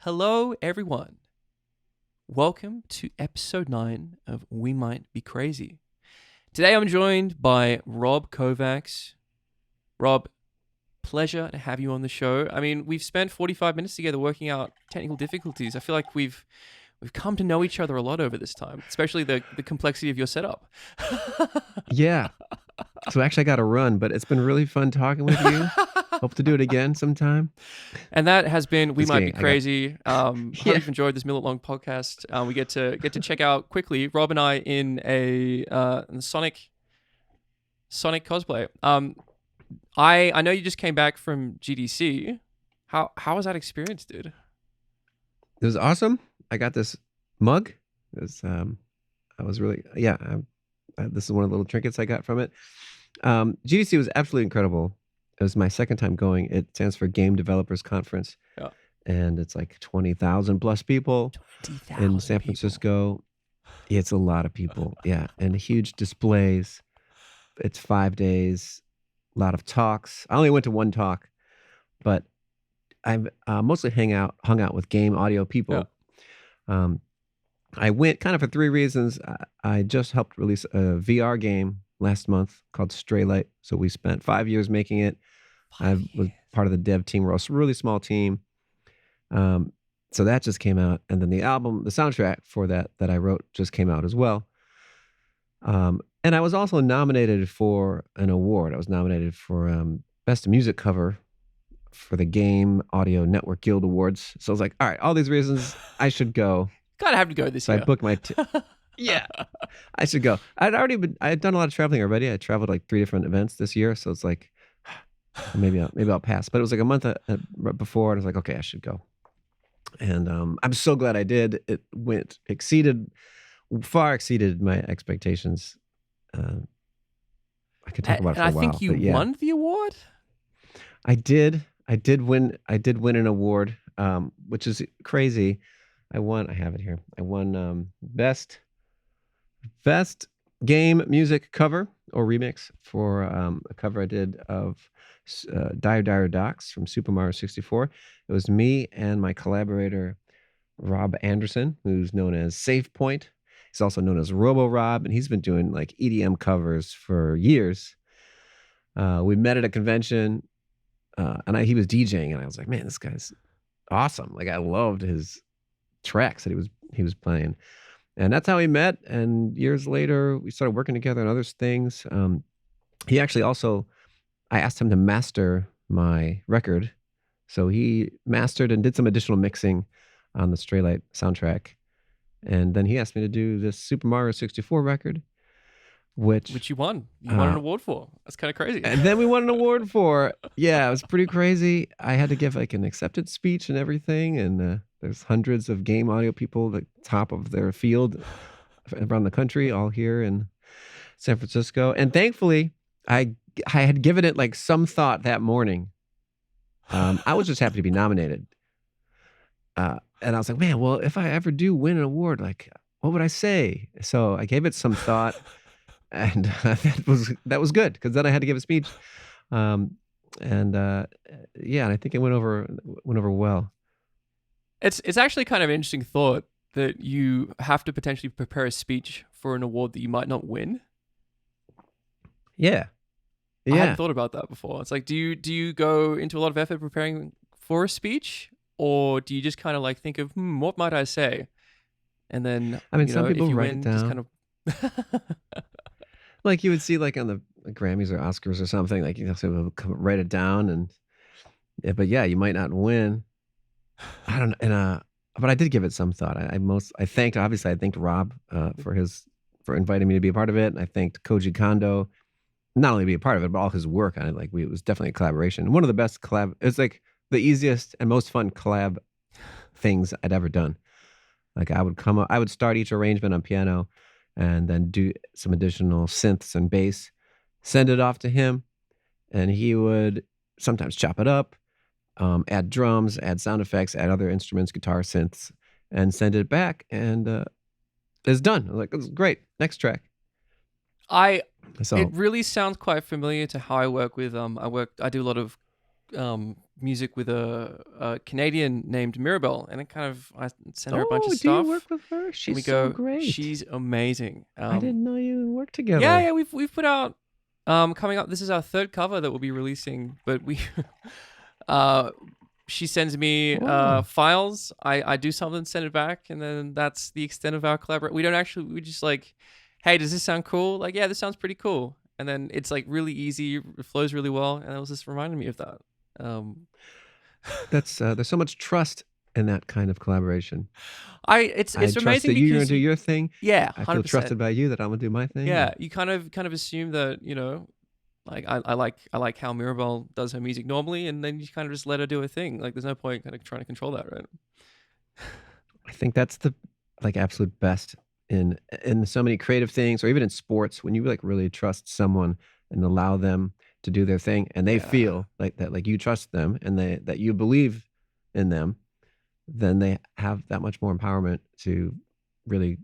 Hello, everyone. Welcome to episode 9 of We Might Be Crazy. Today I'm joined by Rob Kovacs. Rob, pleasure to have you on the show. I mean, we've spent 45 minutes together working out technical difficulties. I feel like we've come to know each other a lot over this time, especially the complexity of your setup. Yeah. So actually I got to run, but it's been really fun talking with you. Hope to do it again sometime. And that has been We Just Might kidding. Be Crazy. Hope Yeah. you've enjoyed this minute-long podcast. We get to check out quickly Rob and I in a Sonic cosplay. I know you just came back from GDC. How was that experience, dude? It was awesome. I got this mug. It was, I was really, this is one of the little trinkets I got from it. GDC was absolutely incredible. It was my second time going. It stands for Game Developers Conference. Yeah. And it's like 20,000 plus people 20,000 in San Francisco. Yeah, it's a lot of people. Yeah. And huge displays. It's 5 days, a lot of talks. I only went to one talk, but I've mostly hung out with game audio people. Yeah. I went kind of for three reasons. I just helped release a VR game last month called Straylight. So we spent 5 years making it. I was part of the dev team. We're a really small team. So that just came out. And then the soundtrack for that I wrote just came out as well. And I was also nominated for an award. I was nominated for Best Music Cover for the Game Audio Network Guild Awards. So I was like, all right, all these reasons, I should go. Gotta have to go this year. I booked my yeah, I should go. I had done a lot of traveling already. I traveled like 3 different events this year, so it's like maybe I'll pass. But it was like a month right before, and I was like, okay, I should go. And I'm so glad I did. It far exceeded my expectations. I could talk about it for a while. I think you won the award. I did win an award, which is crazy. I have it here. I won best game music cover or remix for a cover I did of Dire Docks from Super Mario 64. It was me and my collaborator Rob Anderson, who's known as Save Point. He's also known as Robo Rob, and he's been doing like EDM covers for years. We met at a convention, and he was DJing, and I was like, man, this guy's awesome. Like I loved his tracks that he was playing, and that's how we met. And years later we started working together on other things. He actually also, I asked him to master my record, so he mastered and did some additional mixing on the Straylight soundtrack, and then he asked me to do this Super Mario 64 record, which you won an award for. That's kind of crazy. And then we won an award for. Yeah, it was pretty crazy. I had to give like an acceptance speech and everything, and there's hundreds of game audio people at the top of their field around the country, all here in San Francisco. And thankfully, I had given it like some thought that morning. I was just happy to be nominated. And I was like, man, well, if I ever do win an award, like, what would I say? So I gave it some thought. And that was good, because then I had to give a speech, and I think it went over well. It's actually kind of an interesting thought that you have to potentially prepare a speech for an award that you might not win. Yeah. I hadn't thought about that before. It's like, do you go into a lot of effort preparing for a speech, or do you just kind of like think of what might I say, and then some people if you write win, it down. just kind of like you would see like on the Grammys or Oscars or something, like write it down, but yeah, you might not win. I don't know, and but I did give it some thought. I thanked Rob for inviting me to be a part of it, and I thanked Koji Kondo, not only to be a part of it, but all his work on it. Like it was definitely a collaboration. One of the best it's like the easiest and most fun collab things I'd ever done. Like I would start each arrangement on piano, and then do some additional synths and bass, send it off to him, and he would sometimes chop it up, add drums, add sound effects, add other instruments, guitar, synths, and send it back, and it's done. I was like, it's great. Next track. It really sounds quite familiar to how I work with I do a lot of music with a Canadian named Mirabelle, and I send her a bunch of Oh, do you stuff, work with her? and She's we so go, great. she's amazing. I didn't know you work Yeah, together. yeah, we've put out coming up. This is our third cover that we'll be releasing, but we uh she sends me Whoa. files. I do something, send it back, and then that's the extent of our collaboration. We just like, hey, does this sound cool? Like, yeah, this sounds pretty cool. And then it's like really easy, it flows really well, and it was just reminding me of that. Um, That's there's so much trust in that kind of collaboration. I it's I it's trust amazing that you're gonna because do your thing. yeah, I feel 100%. trusted by you that I'm gonna do my thing. Yeah, And you kind of assume that like I like how Mirabelle does her music normally, and then you kind of just let her do her thing. Like there's no point kind of trying to control that, right? I think that's the like absolute best in so many creative things, or even in sports, when you like really trust someone and allow them to do their thing, and they Yeah. feel like that, like you trust them, and they that you believe in them, then they have that much more empowerment to really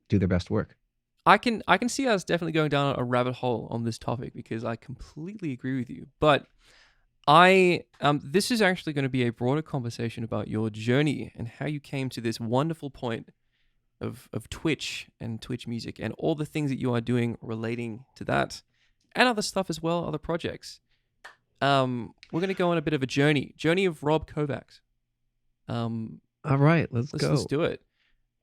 do their best work. I can see us definitely going down a rabbit hole on this topic because I completely agree with you. But I this is actually going to be a broader conversation about your journey and how you came to this wonderful point of Twitch and Twitch music and all the things that you are doing relating to that and other stuff as well, other projects. We're going to go on a bit of a journey of Rob Kovacs. Um, All right, let's let's go. do it.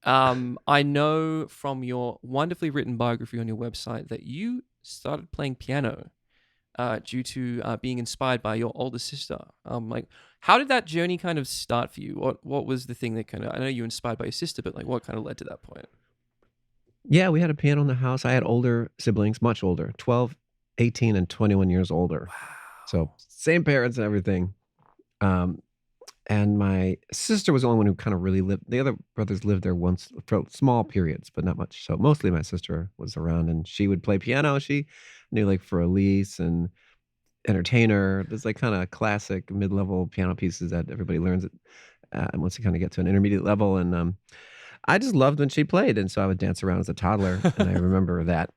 I know from your wonderfully written biography on your website that you started playing piano due to being inspired by your older sister. Like, how did that journey kind of start for you? What was the thing that kind of? I know you were inspired by your sister, but like, what kind of led to that point? Yeah, we had a piano in the house. I had older siblings, much older, 12, 18, and 21 years older. So Wow. same parents and everything. Um, and my sister was the only one who kind of really lived. The other brothers lived there once for small periods, but not much. So mostly my sister was around, and she would play piano. She knew like for Elise and Entertainer. There's like kind of classic mid-level piano pieces that everybody learns it and once you kind of get to an intermediate level. And I just loved when she played, and so I would dance around as a toddler, and I remember that.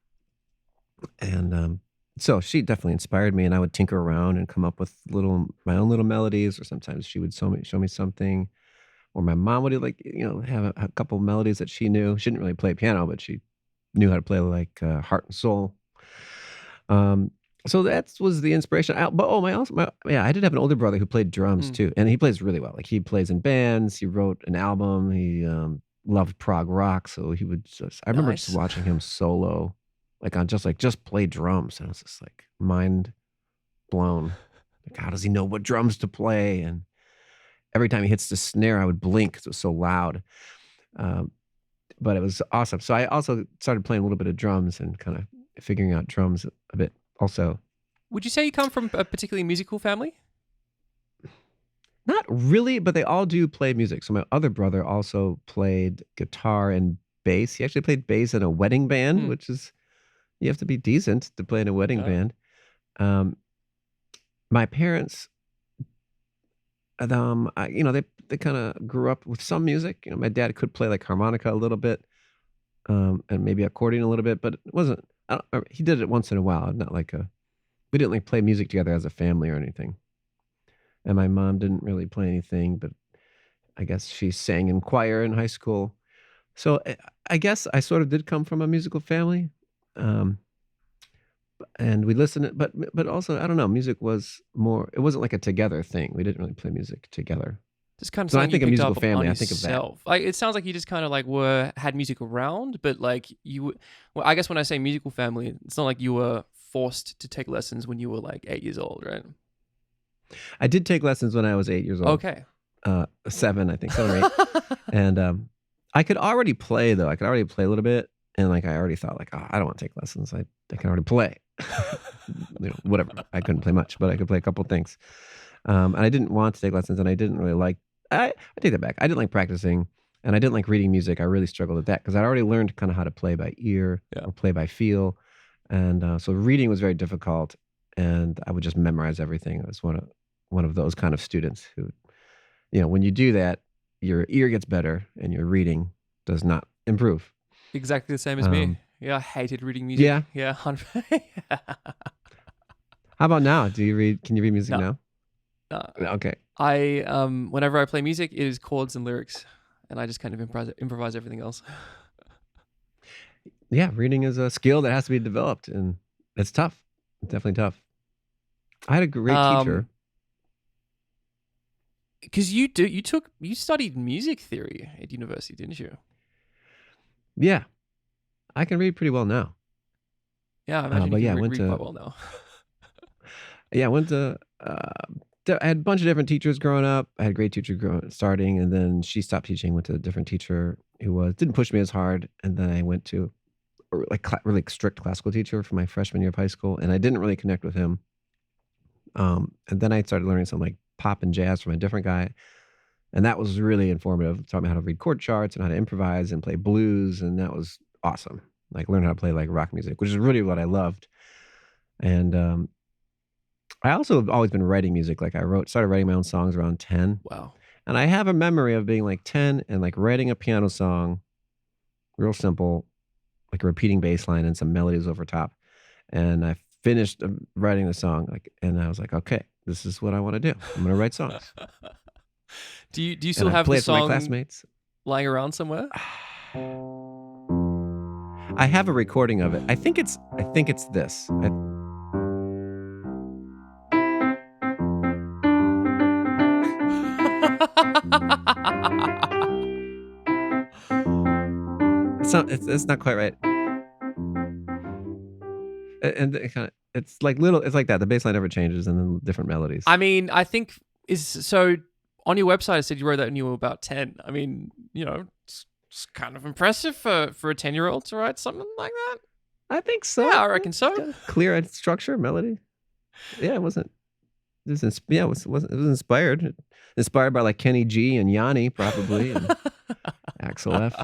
And so she definitely inspired me, and I would tinker around and come up with little my own little melodies, or sometimes she would show me something, or my mom would like have a couple melodies that she knew. She didn't really play piano, but she knew how to play like Heart and Soul. Um, so that was the inspiration. But oh, yeah, I did have an older brother who played drums Mm, too, and he plays really well. Like he plays in bands. He wrote an album. He loved prog rock, so he would just. I remember just nice. watching him solo, like on just play drums, and I was just like mind blown. Like how does he know what drums to play? And every time he hits the snare, I would blink because it was so loud. Um, but it was awesome. So I also started playing a little bit of drums and kind of figuring out drums a bit also. Would you say you come from a particularly musical family? Not really, but they all do play music. So my other brother also played guitar and bass. He actually played bass in a wedding band, Mm, which is you have to be decent to play in a wedding yeah. band. Um, my parents, they kind of grew up with some music. My dad could play like harmonica a little bit, and maybe accordion a little bit, but it wasn't. I don't, or he did it once in a while. Not like a we didn't like play music together as a family or anything. And my mom didn't really play anything, but I guess she sang in choir in high school. So I guess I sort of did come from a musical family, um, and we listened. But also I don't know. Music was more. It wasn't like a together thing. We didn't really play music together. Just kind of So when I something you think of picked musical up family, on I think of that. yourself. Like it sounds like you just kind of like had music around, but like well, I guess when I say musical family, it's not like you were forced to take lessons when you were like 8 years old, right? I did take lessons when I was 8 years old, Okay. seven, I think, 7 or 8, and I could already play though. I could already play a little bit, and like I already thought like, oh, I don't want to take lessons. I can already play. Whatever. I couldn't play much, but I could play a couple things. And I didn't want to take lessons, and I didn't really like. I take that back. I didn't like practicing, and I didn't like reading music. I really struggled with that because I'd already learned kind of how to play by ear Yeah. or play by feel, and so reading was very difficult. And I would just memorize everything. I was one of those kind of students who, when you do that, your ear gets better and your reading does not improve. Exactly the same as me. Um, Yeah, I hated reading music. yeah. Yeah, 100. How about now? Do you read? Can you read music No, now? Nah. Okay. I whenever I play music, it is chords and lyrics, and I just kind of improvise everything else. Yeah, reading is a skill that has to be developed, and it's tough. It's definitely tough. I had a great Um, teacher. because you studied music theory at university, didn't you? Yeah, I can read pretty well now. Yeah, I imagine you But can yeah, I went read quite to well now. yeah, I went to I had a bunch of different teachers growing up. I had a great teacher starting, and then she stopped teaching. Went to a different teacher who didn't push me as hard, and then I went to a really strict classical teacher for my freshman year of high school, and I didn't really connect with him. And then I started learning some like pop and jazz from a different guy, and that was really informative. It taught me how to read chord charts and how to improvise and play blues, and that was awesome. Like learn how to play like rock music, which is really what I loved. And I also have always been writing music. Like started writing my own songs around 10. Wow. And I have a memory of being like 10 and like writing a piano song, real simple, like a repeating bass line and some melodies over top. And I finished writing the song, like, and I was like, okay, this is what I want to do. I'm going to write songs. Do you And still I have the play it for my song classmates. lying around somewhere? I have a recording of it. I think it's this. It's not quite right. And it kind of it's like little it's like that. The bass line never changes and then different melodies. I mean, I think is so on your website. It said you wrote that when you were about 10. I mean, it's kind of impressive for a 10-year-old to write something like that. I think Yeah, so. I reckon It's so. got a clear structure, melody. Yeah, it wasn't. Yeah, it was inspired by like Kenny G and Yanni probably and Axel F.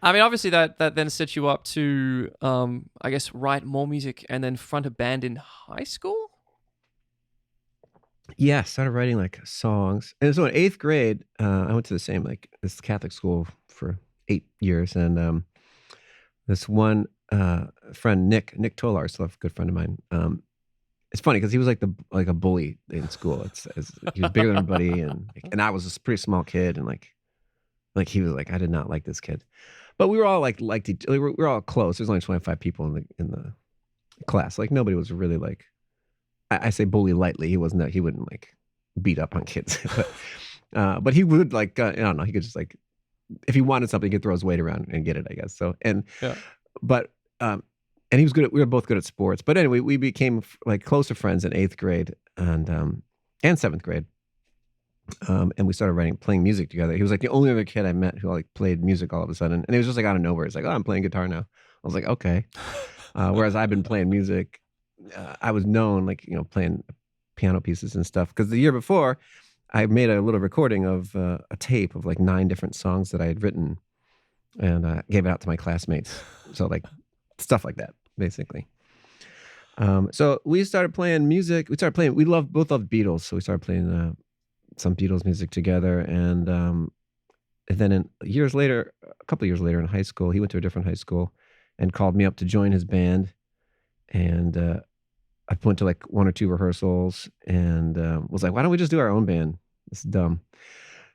I mean, obviously that then set you up to, I guess, write more music and then front a band in high school. Yeah, started writing like songs, and so in eighth grade, I went to the same like this Catholic school for 8 years, and this one friend Nick Tolar, still a good friend of mine. It's funny because he was like a bully in school. He was bigger than everybody, and I was a pretty small kid, and like he was like I did not like this kid, but we were all liked each. We were all close. There's only 25 people in the class. Like nobody was really like I say bully lightly. He wouldn't like beat up on kids, but he would like I don't know. He could just like if he wanted something, he could throw his weight around and get it. I guess so. Yeah. But and he was good. We were both good at sports. But anyway, we became like closer friends in eighth grade and seventh grade. And we started playing music together. He was like the only other kid I met who like played music all of a sudden, and it was just like out of nowhere. It's like, oh, I'm playing guitar now. I was like, okay. Whereas I've been playing music, I was known like playing piano pieces and stuff because the year before, I made a little recording of a tape of like 9 different songs that I had written, and gave it out to my classmates. So like stuff like that, basically. So we started playing music. We both loved Beatles, so we started playing some Beatles music together, and then a couple of years later in high school, he went to a different high school and called me up to join his band. And I went to like 1 or 2 rehearsals and was like, why don't we just do our own band? This is dumb.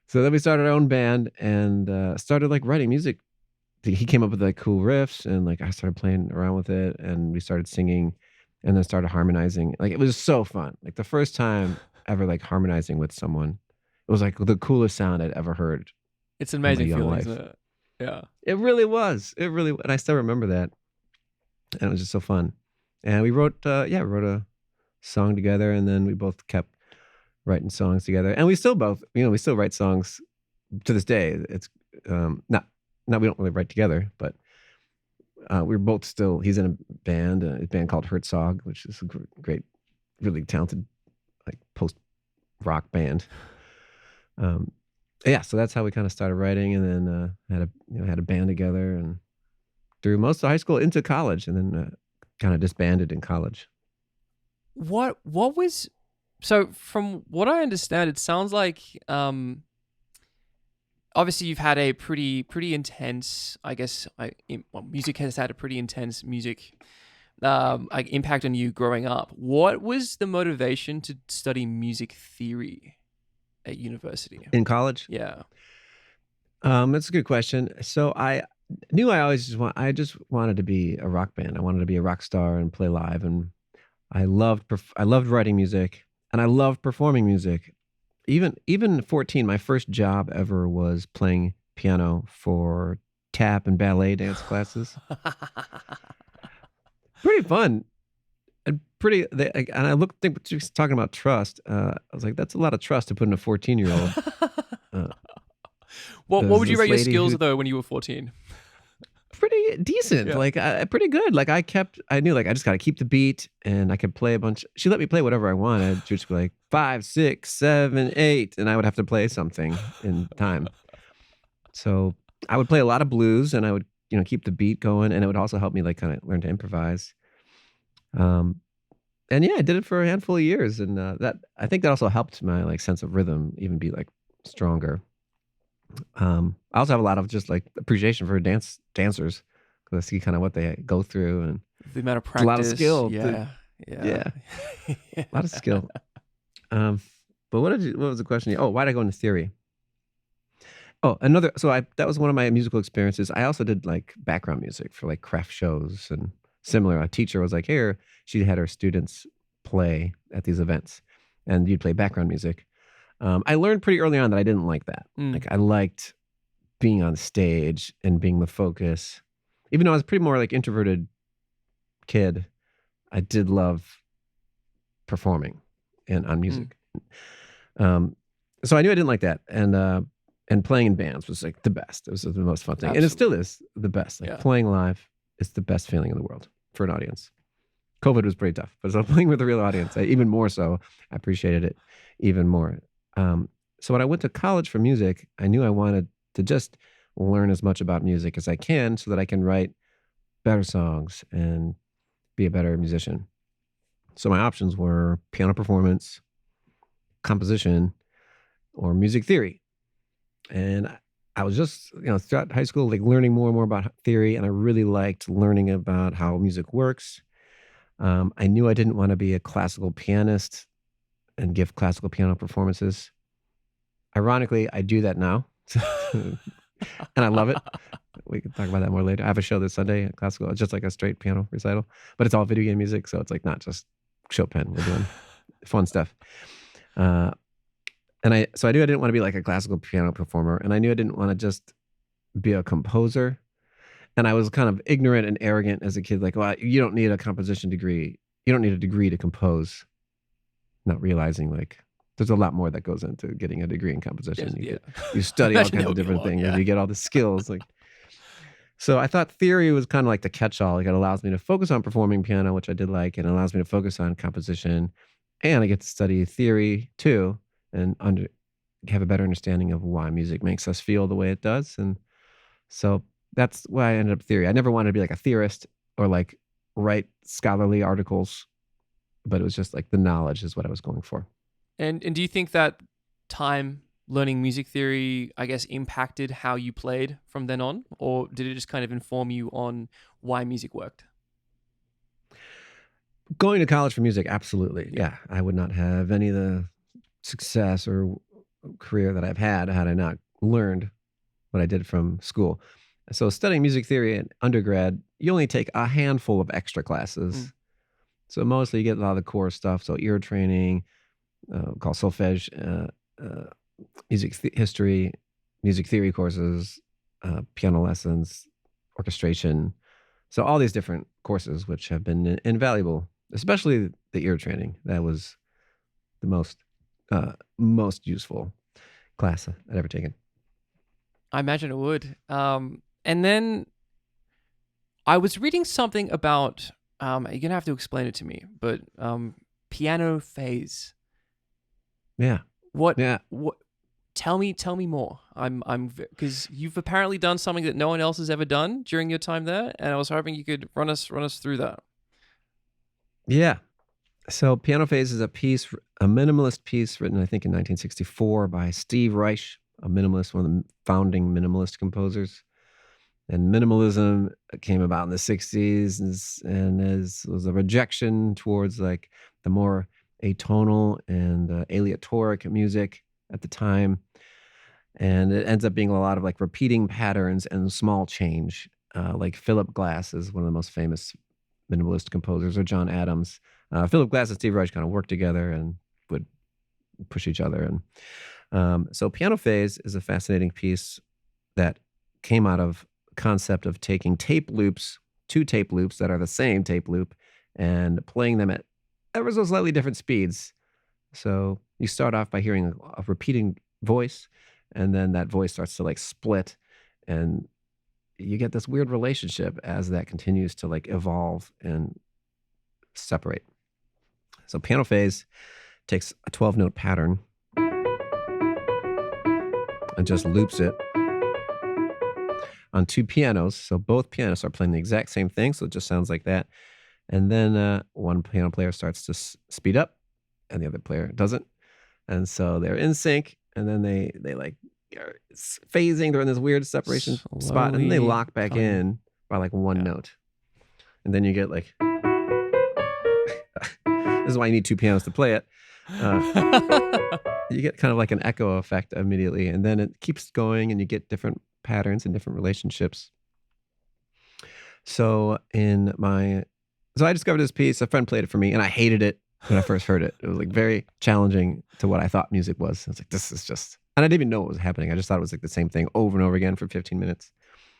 So then we started our own band and started like writing music. He came up with like cool riffs and like I started playing around with it and we started singing and then started harmonizing. Like it was so fun. Like the first time ever like harmonizing with someone, it was like the coolest sound I'd ever heard It's an in my amazing young feeling, life. isn't it? Yeah. It really was. And I still remember that. And it was just so fun. And we wrote a song together, and then we both kept writing songs together. And we still we still write songs to this day. It's not we don't really write together, but we're both still. He's in a band called Herzog, which is a great, really talented like post rock band. Yeah, so that's how we kind of started writing, and then had a band together, and through most of high school into college, and then kind of disbanded in college. What was so from what I understand, it sounds like obviously you've had a pretty intense, I guess, music has had a pretty intense music like impact on you growing up. What was the motivation to study music theory at university? In college? Yeah. That's a good question. So I knew I just wanted to be a rock band. I wanted to be a rock star and play live. And I loved writing music and I loved performing music. Even 14, my first job ever was playing piano for tap and ballet dance classes. Pretty fun. And and I think just talking about trust. I was like, that's a lot of trust to put in a 14-year-old. Uh, What there's would you this rate your lady skills who though when you were 14? pretty decent, Yeah. like pretty good. Like I knew like I just got to keep the beat, and I could play a bunch. She let me play whatever I wanted. She would just be like 5, 6, 7, 8, and I would have to play something in time. So I would play a lot of blues, and I would keep the beat going, and it would also help me like kind of learn to improvise. Um, and yeah, I did it for a handful of years, and that I think that also helped my like sense of rhythm even be like stronger. I also have a lot of just like appreciation for dancers because I see kind of what they go through, and The amount of it's a lot of practice. skill. Yeah. Yeah. Yeah, a lot of skill. Um, but what was the question? Oh, why did I go into theory? Oh, another. So that was one of my musical experiences. I also did like background music for like craft shows and similar. A teacher was like, here, she had her students play at these events, and you'd play background music. I learned pretty early on that I didn't like that. Mm. Like I liked being on stage and being the focus. Even though I was pretty more like introverted kid, I did love performing and on Mm. music. So I knew I didn't like that, and playing in bands was like the best. It was the most fun thing, and it still Absolutely. is the best. Like Yeah. playing live is the best feeling in the world for an audience. COVID was pretty tough, but so playing with a real audience, even more so, I appreciated it even more. So when I went to college for music, I knew I wanted to just learn as much about music as I can so that I can write better songs and be a better musician. So my options were piano performance, composition, or music theory. And I was just, throughout high school, like learning more and more about theory, and I really liked learning about how music works. I knew I didn't want to be a classical pianist and give classical piano performances. Ironically, I do that now, and I love it. We can talk about that more later. I have a show this Sunday at classical. It's just like a straight piano recital, but it's all video game music, so it's like not just Chopin. We're doing fun stuff. So I knew I didn't want to be like a classical piano performer, and I knew I didn't want to just be a composer. And I was kind of ignorant and arrogant as a kid, like, well, you don't need a composition degree. You don't need a degree to compose. Not realizing like there's a lot more that goes into getting a degree in composition. You study all kinds of different things, and you get all the skills. Like, so I thought theory was kind of like the catch-all. Like it allows me to focus on performing piano, which I did like, and it allows me to focus on composition, and I get to study theory too, and have a better understanding of why music makes us feel the way it does. And so that's why I ended up theory. I never wanted to be like a theorist or like write scholarly articles, but it was just like the knowledge is what I was going for. And do you think that time learning music theory, I guess, impacted how you played from then on? Or did it just kind of inform you on why music worked? Going to college for music, absolutely. Yeah. I would not have any of the success or career that I've had I not learned what I did from school. So studying music theory in undergrad, you only take a handful of extra classes. Mm. So mostly you get a lot of the core stuff. So ear training, called solfege, history, music theory courses, piano lessons, orchestration. So all these different courses, which have been invaluable, especially the ear training. That was the most useful class I'd ever taken. I imagine it would. And then I was reading something about, you're going to have to explain it to me, but piano phase. Yeah. What? Yeah. What? Tell me more. Because you've apparently done something that no one else has ever done during your time there, and I was hoping you could run us through that. Yeah. So Piano Phase is a minimalist piece written, I think, in 1964 by Steve Reich, a minimalist, one of the founding minimalist composers. And minimalism came about in the 60s was a rejection towards like the more atonal and aleatoric music at the time. And it ends up being a lot of like repeating patterns and small change. Like Philip Glass is one of the most famous minimalist composers, or John Adams. Philip Glass and Steve Reich kind of worked together and would push each other. And so Piano Phase is a fascinating piece that came out of concept of taking tape loops, two tape loops that are the same tape loop, and playing them at ever so slightly different speeds. So you start off by hearing a repeating voice, and then that voice starts to like split, and you get this weird relationship as that continues to like evolve and separate. So Piano Phase takes a 12-note pattern and just loops it on two pianos. So both pianists are playing the exact same thing. So it just sounds like that. And then one piano player starts to speed up and the other player doesn't. And so they're in sync. And then they like are phasing. They're in this weird separation spot. And then they lock back in by like one note. And then you get like, this is why you need two pianos to play it. You get kind of like an echo effect immediately. And then it keeps going and you get different patterns and different relationships. So I discovered this piece. A friend played it for me, and I hated it when I first heard it. It was like very challenging to what I thought music was. I was like, this is just, and I didn't even know what was happening. I just thought it was like the same thing over and over again for 15 minutes.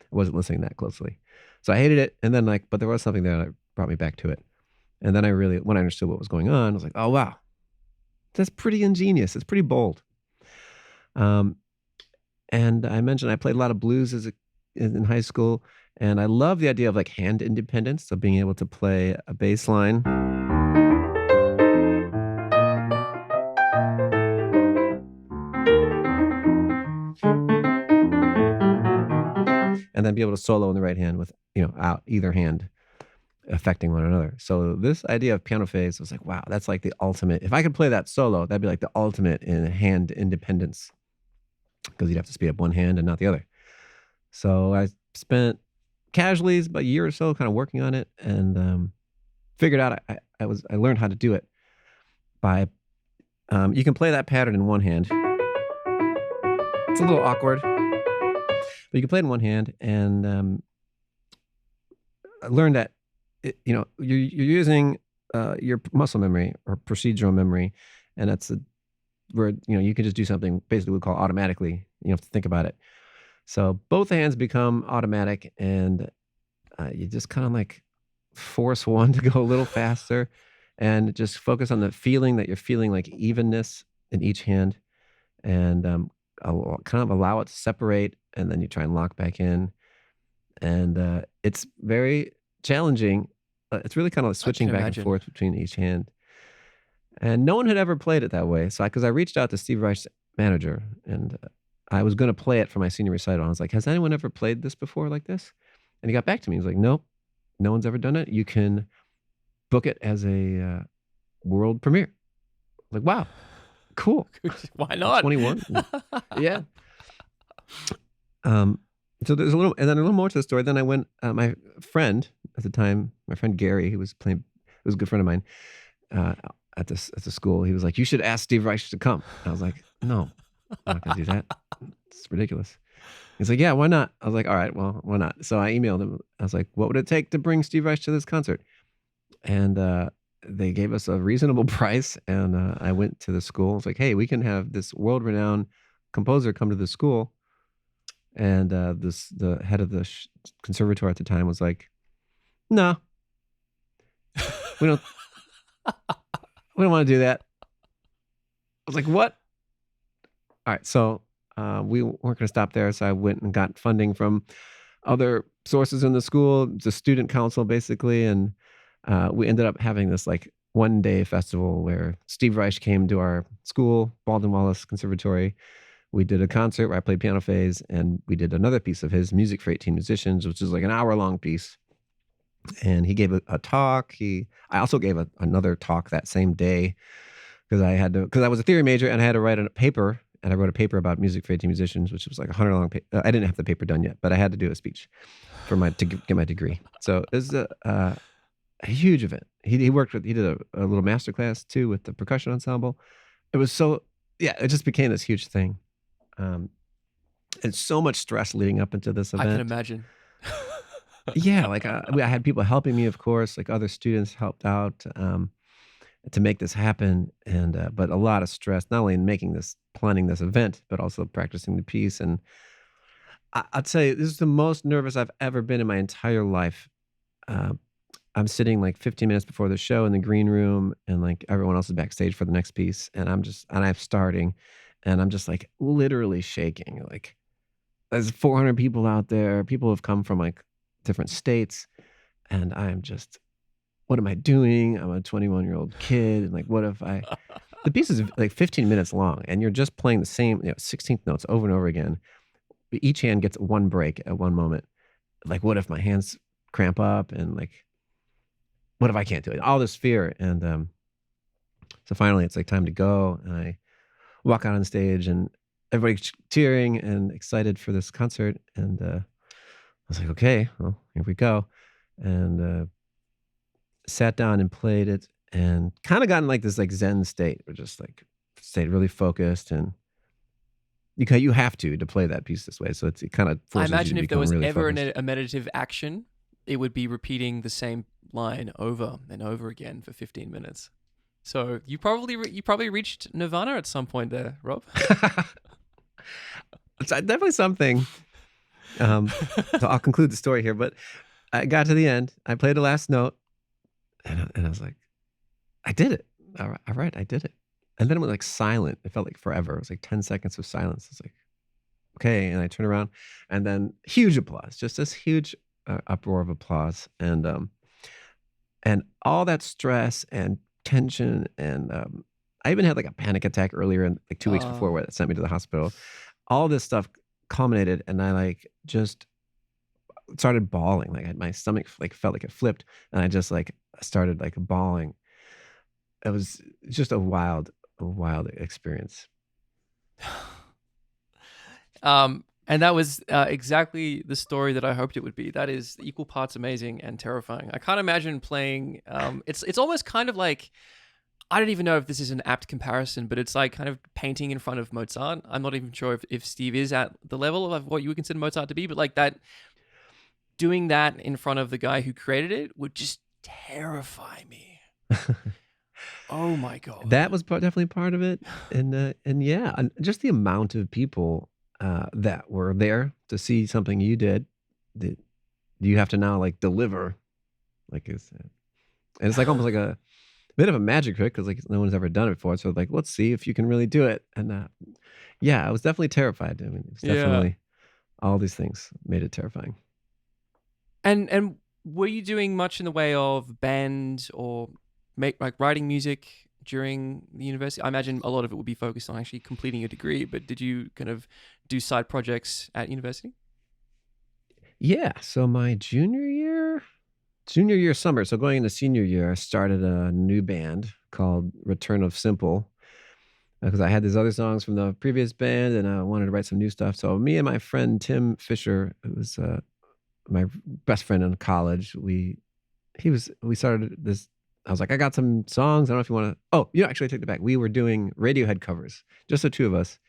I wasn't listening that closely. So I hated it. And then but there was something there that brought me back to it. And then when I understood what was going on, I was like, oh, wow, that's pretty ingenious. It's pretty bold. And I mentioned I played a lot of blues in high school, and I love the idea of like hand independence, so being able to play a bass line and then be able to solo in the right hand with out either hand affecting one another. So this idea of Piano Phase was like, wow, that's like the ultimate. If I could play that solo, that'd be like the ultimate in hand independence, because you'd have to speed up one hand and not the other. So I spent casually about a year or so kind of working on it, and figured out I learned how to do it by you can play that pattern in one hand. It's a little awkward, but you can play it in one hand, and I learned that you're using your muscle memory or procedural memory, and that's where you can just do something basically we call automatically. You don't have to think about it. So both hands become automatic, and you just kind of like force one to go a little faster, and just focus on the feeling that you're feeling like evenness in each hand, and kind of allow it to separate, and then you try and lock back in, and it's very challenging. It's really kind of like switching back and forth between each hand. And no one had ever played it that way. So because I reached out to Steve Reich's manager, and I was going to play it for my senior recital. I was like, has anyone ever played this before like this? And he got back to me. He was like, nope, no one's ever done it. You can book it as a world premiere. Like, wow, cool. Why not? 21. Yeah. So there's a little more to the story. Then I went, my friend at the time, my friend Gary, who was playing, was a good friend of mine at the school. He was like, you should ask Steve Reich to come. And I was like, no, I'm not going to do that. It's ridiculous. He's like, yeah, why not? I was like, all right, well, why not? So I emailed him. I was like, what would it take to bring Steve Reich to this concert? And they gave us a reasonable price. And I went to the school. I was like, hey, we can have this world-renowned composer come to the school. And the head of the conservatoire at the time was like, no, we don't want to do that. I was like, what? All right, so we weren't going to stop there. So I went and got funding from other sources in the school, the student council, basically. And we ended up having this like one-day festival where Steve Reich came to our school, Baldwin Wallace Conservatory. We did a concert where I played Piano Phase, and we did another piece of his, Music for 18 Musicians, which is like an hour-long piece. And he gave a talk. I also gave another talk that same day because I was a theory major and I had to write a paper and I wrote a paper about music for 18 musicians, which was like 100 long. I didn't have the paper done yet, but I had to do a speech for get my degree. So it was a huge event. He did a little master class too with the percussion ensemble. It was so yeah, it just became this huge thing. Um, and so much stress leading up into this I can event. imagine. Yeah, like I had people helping me, of course, like other students helped out to make this happen, and but a lot of stress, not only in planning this event, but also practicing the piece. And I'd say this is the most nervous I've ever been in my entire life. Uh, I'm sitting like 15 minutes before the show in the green room, and like everyone else is backstage for the next piece, and I'm starting, and I'm just like literally shaking. Like there's 400 people out there. People have come from like different states, and I'm just, what am I doing? I'm a 21-year-old kid, and like, what if I? The piece is like 15 minutes long, and you're just playing the same 16th notes over and over again. Each hand gets one break at one moment. Like, what if my hands cramp up, and like, what if I can't do it? All this fear, and so finally, it's like time to go, and I walk out on stage, and everybody's cheering and excited for this concert, and I was like, okay, well, here we go, and sat down and played it, and kind of got in like this like Zen state, or just like stayed really focused, and you have to play that piece this way, so it kind of I forces you to imagine if there become was really ever focused. a meditative action, it would be repeating the same line over and over again for 15 minutes. So you probably reached nirvana at some point there, Rob. It's definitely something. So I'll conclude the story here, but I got to the end. I played the last note, and I was like, I did it. All right, I did it. And then it went like silent. It felt like forever. It was like 10 seconds of silence. It's like, okay. And I turn around, and then huge applause, just this huge uproar of applause. And all that stress and tension. And I even had like a panic attack earlier, like 2 weeks before, where that sent me to the hospital. All this stuff culminated, and I like just started bawling. Like my stomach like felt like it flipped, and I just like started like bawling. It was just a wild experience. And that was exactly the story that I hoped it would be. That is equal parts amazing and terrifying. I can't imagine playing. It's almost kind of like, I don't even know if this is an apt comparison, but it's like kind of painting in front of Mozart. I'm not even sure if Steve is at the level of what you would consider Mozart to be, but like that, doing that in front of the guy who created it would just terrify me. Oh my God. That was definitely part of it, and yeah, and just the amount of people that were there to see something you did that you have to now like deliver, like and it's like almost like a bit of a magic trick, because like no one's ever done it before. So like, let's see if you can really do it. And yeah, I was definitely terrified. I mean, it was Yeah. definitely all these things made it terrifying. And were you doing much in the way of band or like writing music during the university? I imagine a lot of it would be focused on actually completing your degree, but did you kind of do side projects at university? Yeah. So my junior year summer, so going into senior year, I started a new band called Return of Simple, because I had these other songs from the previous band, and I wanted to write some new stuff. So me and my friend Tim Fisher, who was my best friend in college, we started this. I was like, I got some songs. I don't know if you want to. Oh, actually, I take it back. We were doing Radiohead covers, just the two of us.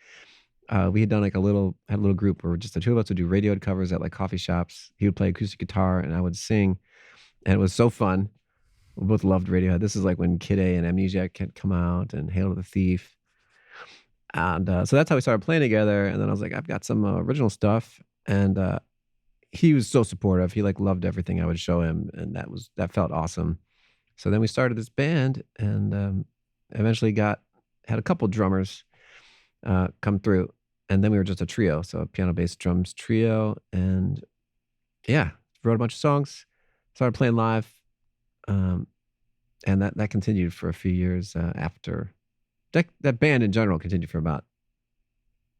We had done like had a little group where just the two of us would do Radiohead covers at like coffee shops. He would play acoustic guitar, and I would sing, and it was so fun. We both loved Radiohead. This is like when Kid A and Amnesiac had come out, and Hail to the Thief. And so that's how we started playing together. And then I was like, I've got some original stuff. And he was so supportive. He like loved everything I would show him. And that felt awesome. So then we started this band, and eventually had a couple drummers come through. And then we were just a trio. So a piano, bass, drums trio. And yeah, wrote a bunch of songs, started playing live. And that continued for a few years after. That band in general continued for about,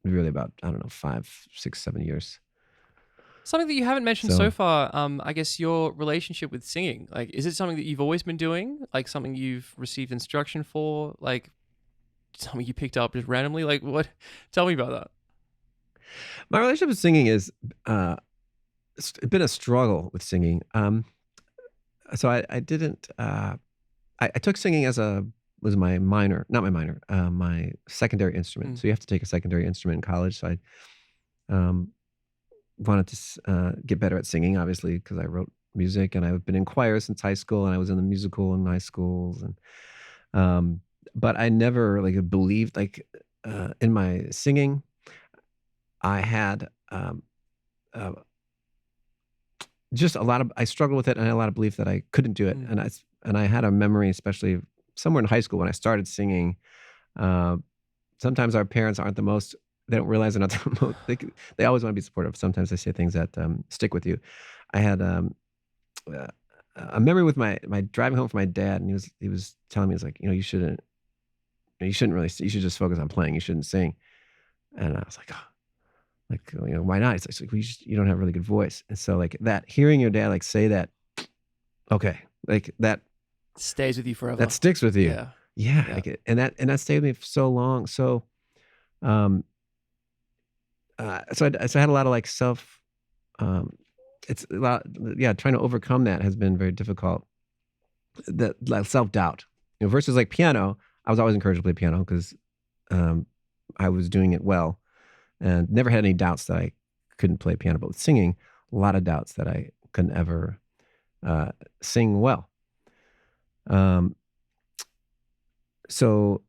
I don't know, 5, 6, 7 years. Something that you haven't mentioned so far, I guess your relationship with singing. Like, is it something that you've always been doing? Like something you've received instruction for? Like, something you picked up just randomly? Like what? Tell me about that. My relationship with singing is it's been a struggle with singing. So I didn't. I took singing as a was my minor, not my minor, my secondary instrument. Mm. So you have to take a secondary instrument in college. So I wanted to get better at singing, obviously, because I wrote music and I've been in choir since high school, and I was in the musical in high schools, and um, but I never like believed in my singing. I had uh, just a lot of I struggled with it, and I had a lot of belief that I couldn't do it, Mm. and I had a memory, especially somewhere in high school when I started singing. Uh, Sometimes our parents aren't the most. They don't realize they're not the most. They always want to be supportive. Sometimes they say things that stick with you. I had uh, a memory with my driving home from my dad, and he was telling me, he's like, you shouldn't really, you should just focus on playing. You shouldn't sing. And I was like, oh, why not? It's like, well, you don't have a really good voice. And so like that, hearing your dad like say that, okay, like Stays with you forever. that sticks with you. Yeah. Yeah, Yeah. and that stayed with me for so long. So, um, so I had a lot of like um, it's a lot, yeah. Trying to overcome that has been very difficult. That like self doubt, versus like piano. I was always encouraged to play piano because um, I was doing it well, and never had any doubts that I couldn't play piano. But with singing, a lot of doubts that I couldn't ever uh, sing well. Um, so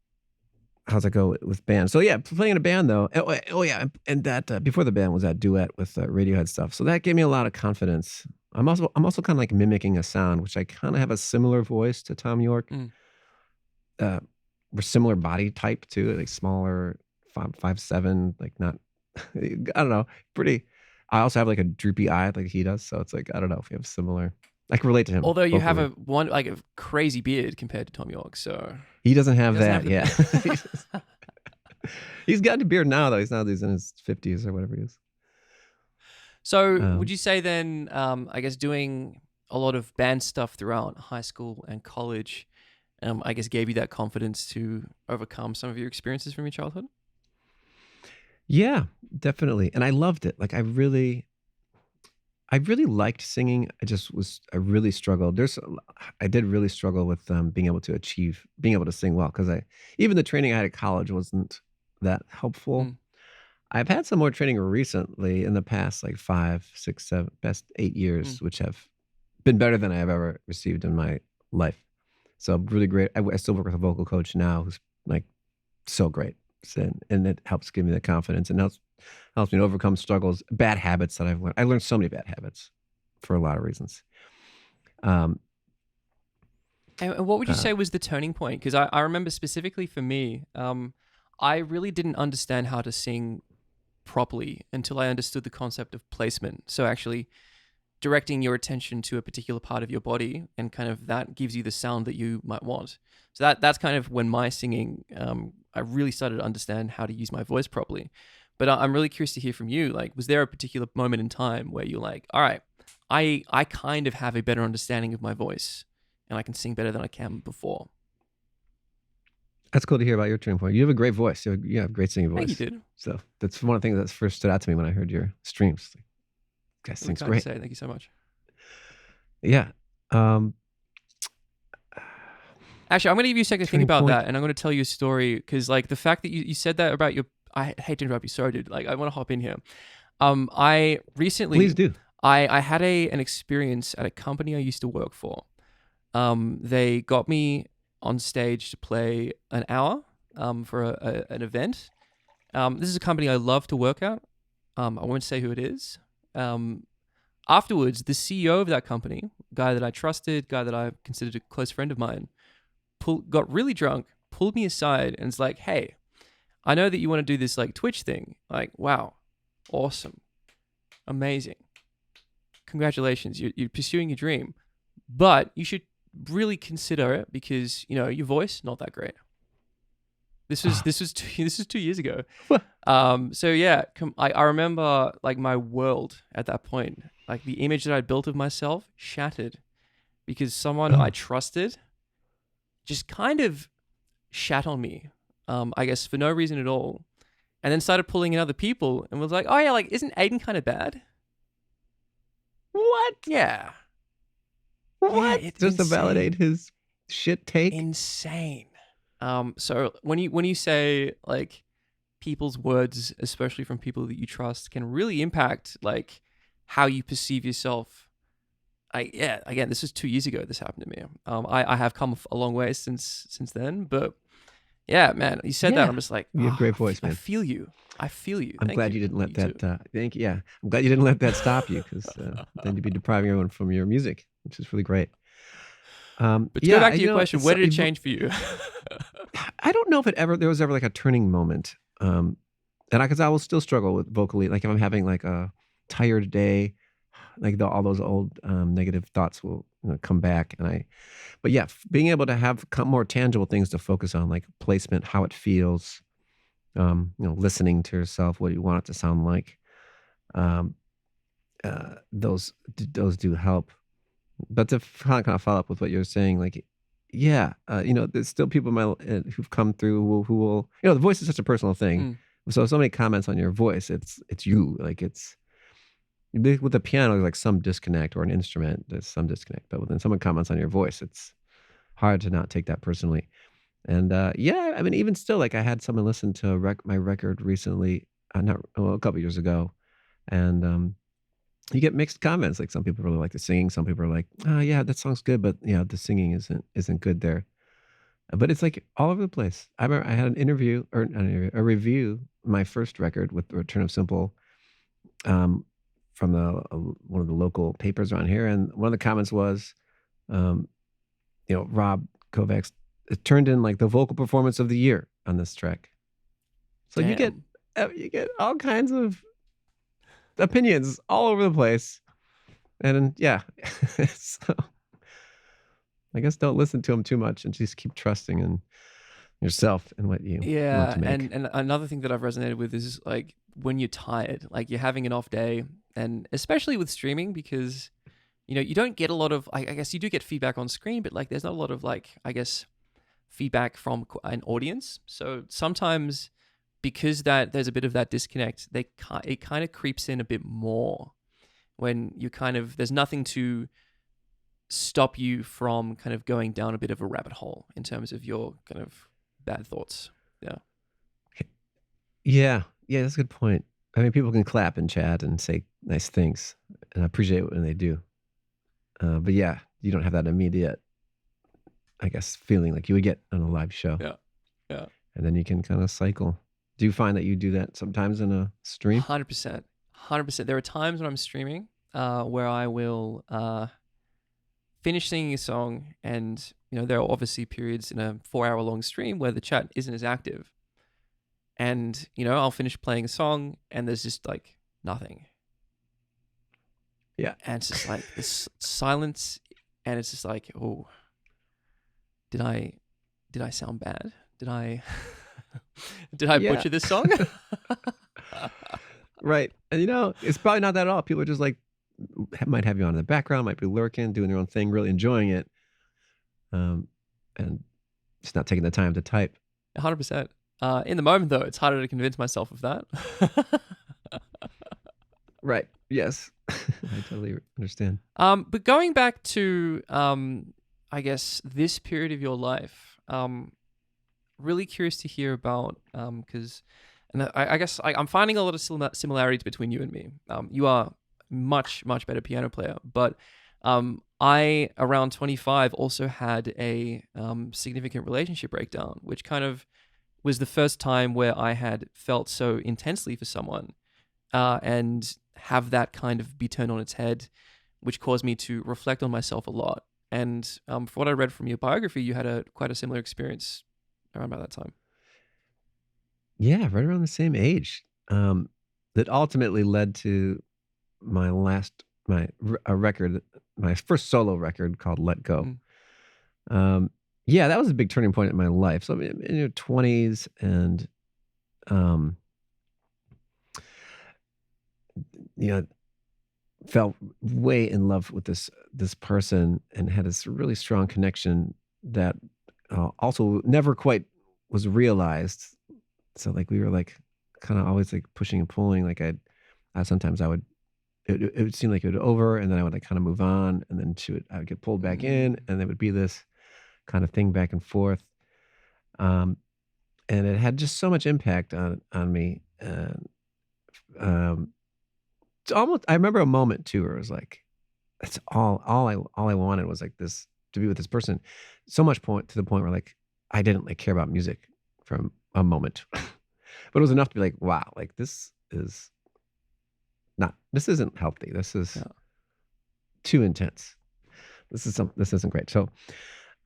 how's it go with band? So yeah, playing in a band though. Oh yeah, and that before the band was that duet with Radiohead stuff. So that gave me a lot of confidence. I'm also kind of like mimicking a sound, which I kind of have a similar voice to Tom York. Mm. Uh, we're similar body type too, like smaller, 5'7", like not. I don't know, pretty. I also have like a droopy eye like he does, so it's like I don't know if we have similar. I can relate to him. Although you have vocally. a crazy beard compared to Tom York, so He doesn't have he doesn't that yet. have the He's got a beard now, though. He's in his 50s or whatever he is. So would Um, you say then, I guess doing a lot of band stuff throughout high school and college, I guess gave you that confidence to overcome some of your experiences from your childhood? yeah, definitely. And I loved it. Like I really liked singing. I really struggled. I did really struggle with being able to sing well because even the training I had at college wasn't that helpful. Mm. I've had some more training recently in the past like 5, 6, 7, best 8 years, Mm. which have been better than I have ever received in my life. So really great. I still work with a vocal coach now who's like so great. And it helps give me the confidence and helps me to overcome struggles, bad habits that I've learned. I learned so many bad habits for a lot of reasons. Um, And what would you uh, say was the turning point? Because I remember specifically for me, I really didn't understand how to sing properly until I understood the concept of placement. So actually directing your attention to a particular part of your body, and kind of that gives you the sound that you might want. So that's kind of when my singing, I really started to understand how to use my voice properly. But I'm really curious to hear from you. Like, was there a particular moment in time where you're like, all right, I kind of have a better understanding of my voice, and I can sing better than I can before? that's cool to hear about your turning point. You have a great voice. You have a great singing Thank you, voice. dude. So that's one of the things that first stood out to me when I heard your streams. Like, guy Really sings kind to great. say. Thank you so much. Yeah. Um, Actually, I'm going to give you a second to think Turning about point. that, and I'm going to tell you a story, because like the fact that you said that about your, I hate to interrupt you, sorry, dude. Like, I want to hop in here. I Please recently, do. I had an experience at a company I used to work for. They got me on stage to play an hour for an event. This is a company I love to work at. I won't say who it is. Afterwards, the CEO of that company, guy that I trusted, guy that I considered a close friend of mine, got really drunk, pulled me aside, and was like, "Hey, I know that you want to do this like Twitch thing. Like, wow, awesome, amazing, congratulations, you're pursuing your dream, but you should really consider it, because your voice not that great." This was 2 years ago. So yeah, I remember like my world at that point, like the image that I built of myself shattered, because someone I Oh, trusted just kind of shat on me. I guess for no reason at all, and then started pulling in other people and was like, oh yeah, like isn't Aiden kind of bad? What? Yeah, yeah, What? it's Just to validate insane, his shit take? insane. So when you say like people's words, especially from people that you trust, can really impact like how you perceive yourself. Yeah, again, this was 2 years ago. This happened to me. I have come a long way since then, but yeah, man, you said that. Yeah. I'm just like, You have great voice, I man. feel you. I feel you. I'm Thank glad you. you didn't let You too. that. Thank you. Yeah, I'm glad you didn't let that stop you, because then you'd be depriving everyone from your music, which is really great. But to go Yeah, back to your question, it's where did it change for you? I don't know if there was ever like a turning moment. And because I will still struggle with vocally, like if I'm having like a tired day, like all those old negative thoughts will come back, but yeah, being able to have more tangible things to focus on, like placement, how it feels, listening to yourself, what you want it to sound like. Um, those do help. But to kind of follow up with what you're saying, like, yeah, there's still people in who've come through who will, the voice is such a personal thing. Mm, So many comments on your voice, it's you, like with the piano, there's like some disconnect, or an instrument, there's some disconnect. But when someone comments on your voice, it's hard to not take that personally. And yeah, I mean, even still, like I had someone listen to my record recently, not well, a couple years ago, and you get mixed comments. Like some people really like the singing, some people are like, "Oh yeah, that song's good, but yeah, the singing isn't good there." But it's like all over the place. I remember I had an interview, or not an interview, a review, my first record with Return of Simple, um, from one of the local papers around here, and one of the comments was, um, Rob Kovacs turned in like the vocal performance of the year on this track. So damn. you get all kinds of opinions all over the place, and yeah, so I guess don't listen to them too much, and just keep trusting in yourself and what you want Yeah, to make. and another thing that I've resonated with is like when you're tired, like you're having an off day, and especially with streaming because you don't get a lot of. I guess you do get feedback on screen, but like there's not a lot of like I guess feedback from an audience. So sometimes because that there's a bit of that disconnect, it kind of creeps in a bit more when you kind of there's nothing to stop you from kind of going down a bit of a rabbit hole in terms of your kind of bad thoughts. Yeah. Yeah, yeah, that's a good point. I mean, people can clap and chat and say nice things, and I appreciate it when they do. But yeah, you don't have that immediate, I guess, feeling like you would get on a live show, Yeah. Yeah. and then you can kind of cycle. Do you find that you do that sometimes in a stream? 100%. 100%. There are times when I'm streaming where I will finish singing a song, and there are obviously periods in a 4 hour long stream where the chat isn't as active, and I'll finish playing a song and there's just like nothing, Yeah. and it's just like this silence, and it's just like, oh, did I sound bad? Did I did I Yeah. butcher this song? Right. And it's probably not that at all. People are just like, might have you on in the background, might be lurking, doing their own thing, really enjoying it. And just not taking the time to type. 100%. In the moment though, it's harder to convince myself of that. Right. Yes. I totally understand. But going back to I guess this period of your life, really curious to hear about because and I guess I'm finding a lot of similarities between you and me. You are much better piano player, but I around 25 also had a significant relationship breakdown, which kind of was the first time where I had felt so intensely for someone, and have that kind of be turned on its head, which caused me to reflect on myself a lot. And from what I read from your biography, you had quite a similar experience around about that time. Yeah, right around the same age. That ultimately led to a record, my first solo record called Let Go. Mm. Yeah, that was a big turning point in my life. So I'm in your 20s, and um, you know, fell way in love with this person, and had this really strong connection that also never quite was realized. So like we were like kind of always like pushing and pulling. Like sometimes I would it would seem like it would over, and then I would like kind of move on, and then I would get pulled back in, Mm. and there would be this kind of thing back and forth. Um, and it had just so much impact on me. And um, it's almost I remember a moment too where it was like that's all I wanted was like this to be with this person. So much point to the point where like I didn't like care about music from a moment, but it was enough to be like, wow, like this isn't healthy. This is Yeah. too intense. This isn't great. So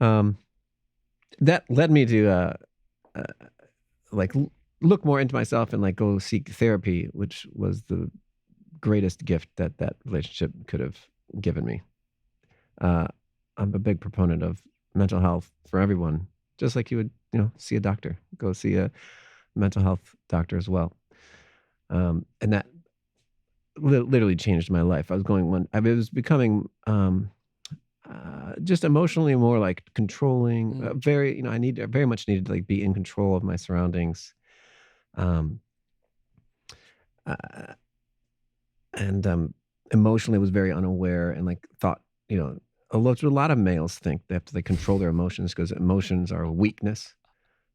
um, that led me to uh, like look more into myself and like go seek therapy, which was the greatest gift that that relationship could have given me. Uh, I'm a big proponent of mental health for everyone, just like you would, see a doctor. Go see a mental health doctor as well. And that literally changed my life. I was becoming just emotionally more like controlling. Mm. Very, I very much needed to like be in control of my surroundings. Um, uh, and Emotionally was very unaware and like thought, a lot of males think they have to like control their emotions because emotions are a weakness,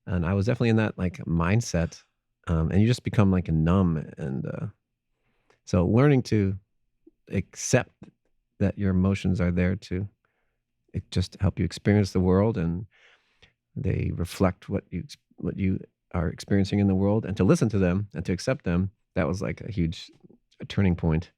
and I was definitely in that like mindset. And you just become like a numb, and so learning to accept that your emotions are there to just help you experience the world, and they reflect what you are experiencing in the world, and to listen to them and to accept them, that was like a huge turning point.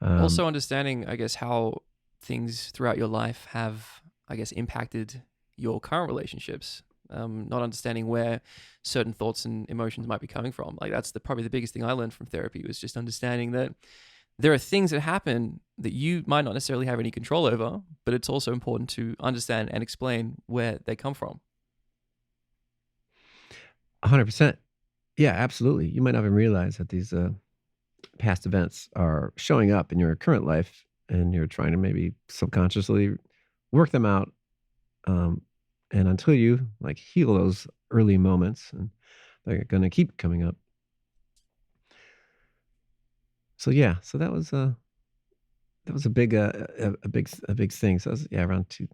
um Also understanding, I guess, how things throughout your life have, I guess, impacted your current relationships. Not understanding where certain thoughts and emotions might be coming from. Like that's probably the biggest thing I learned from therapy was just understanding that there are things that happen that you might not necessarily have any control over, but it's also important to understand and explain where they come from. 100%. Yeah, absolutely. You might not even realize that these past events are showing up in your current life, and you're trying to maybe subconsciously work them out. Um, and until you like heal those early moments, and they're going to keep coming up. So yeah, so that was a big a big thing. So I was, yeah, around two,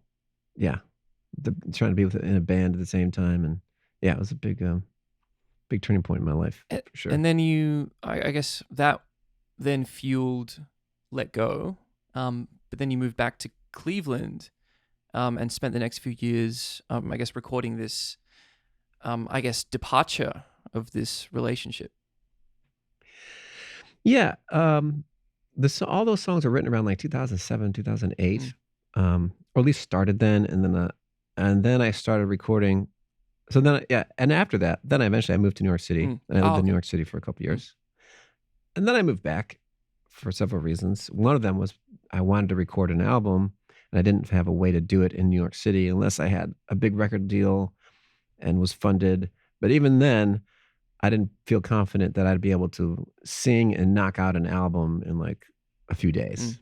yeah, trying to be in a band at the same time, and yeah, it was a big turning point in my life for sure. And then I guess that then fueled Let Go. But then you moved back to Cleveland and spent the next few years, I guess, recording this, I guess, departure of this relationship. Yeah, all those songs are written around like 2007, Mm. 2008, or at least started then, and then I started recording. So then, yeah, and after that, then I moved to New York City, Mm. and I lived Oh, in New okay. York City for a couple Mm. years, and then I moved back for several reasons. One of them was I wanted to record an album, and I didn't have a way to do it in New York City unless I had a big record deal and was funded. But even then, I didn't feel confident that I'd be able to sing and knock out an album in like a few Mm. days.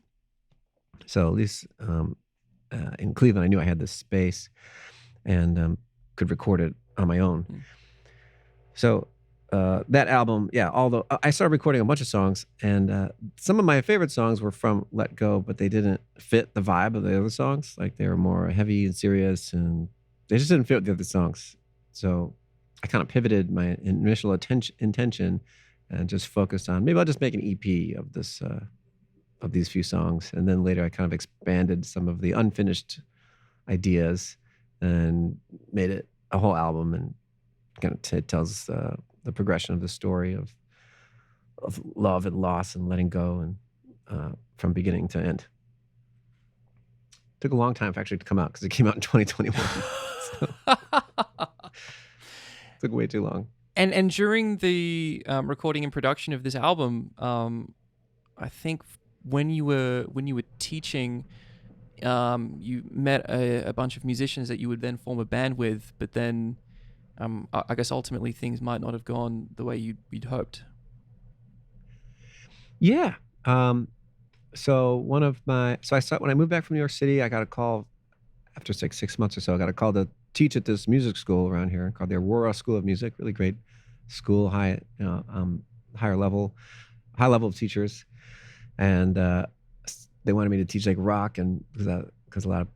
So at least in Cleveland, I knew I had this space, and could record it on my own. Mm. So that album, yeah, although I started recording a bunch of songs, and some of my favorite songs were from Let Go, but they didn't fit the vibe of the other songs. Like they were more heavy and serious, and they just didn't fit with the other songs. So I kind of pivoted my initial intention and just focused on maybe I'll just make an EP of this of these few songs, and then later I kind of expanded some of the unfinished ideas and made it a whole album, and kind of tells the progression of the story of love and loss and letting go, and from beginning to end. Took a long time for actually to come out because it came out in 2021. So took way too long. And during the recording and production of this album, I think when you were teaching, you met a bunch of musicians that you would then form a band with, but then I guess ultimately things might not have gone the way you'd hoped. Yeah. Um, so I saw when I moved back from New York City, I got a call after 6 months or so. I got a call teach at this music school around here called the Aurora School of Music. Really great school, higher level, high level of teachers, and they wanted me to teach like rock and because a lot of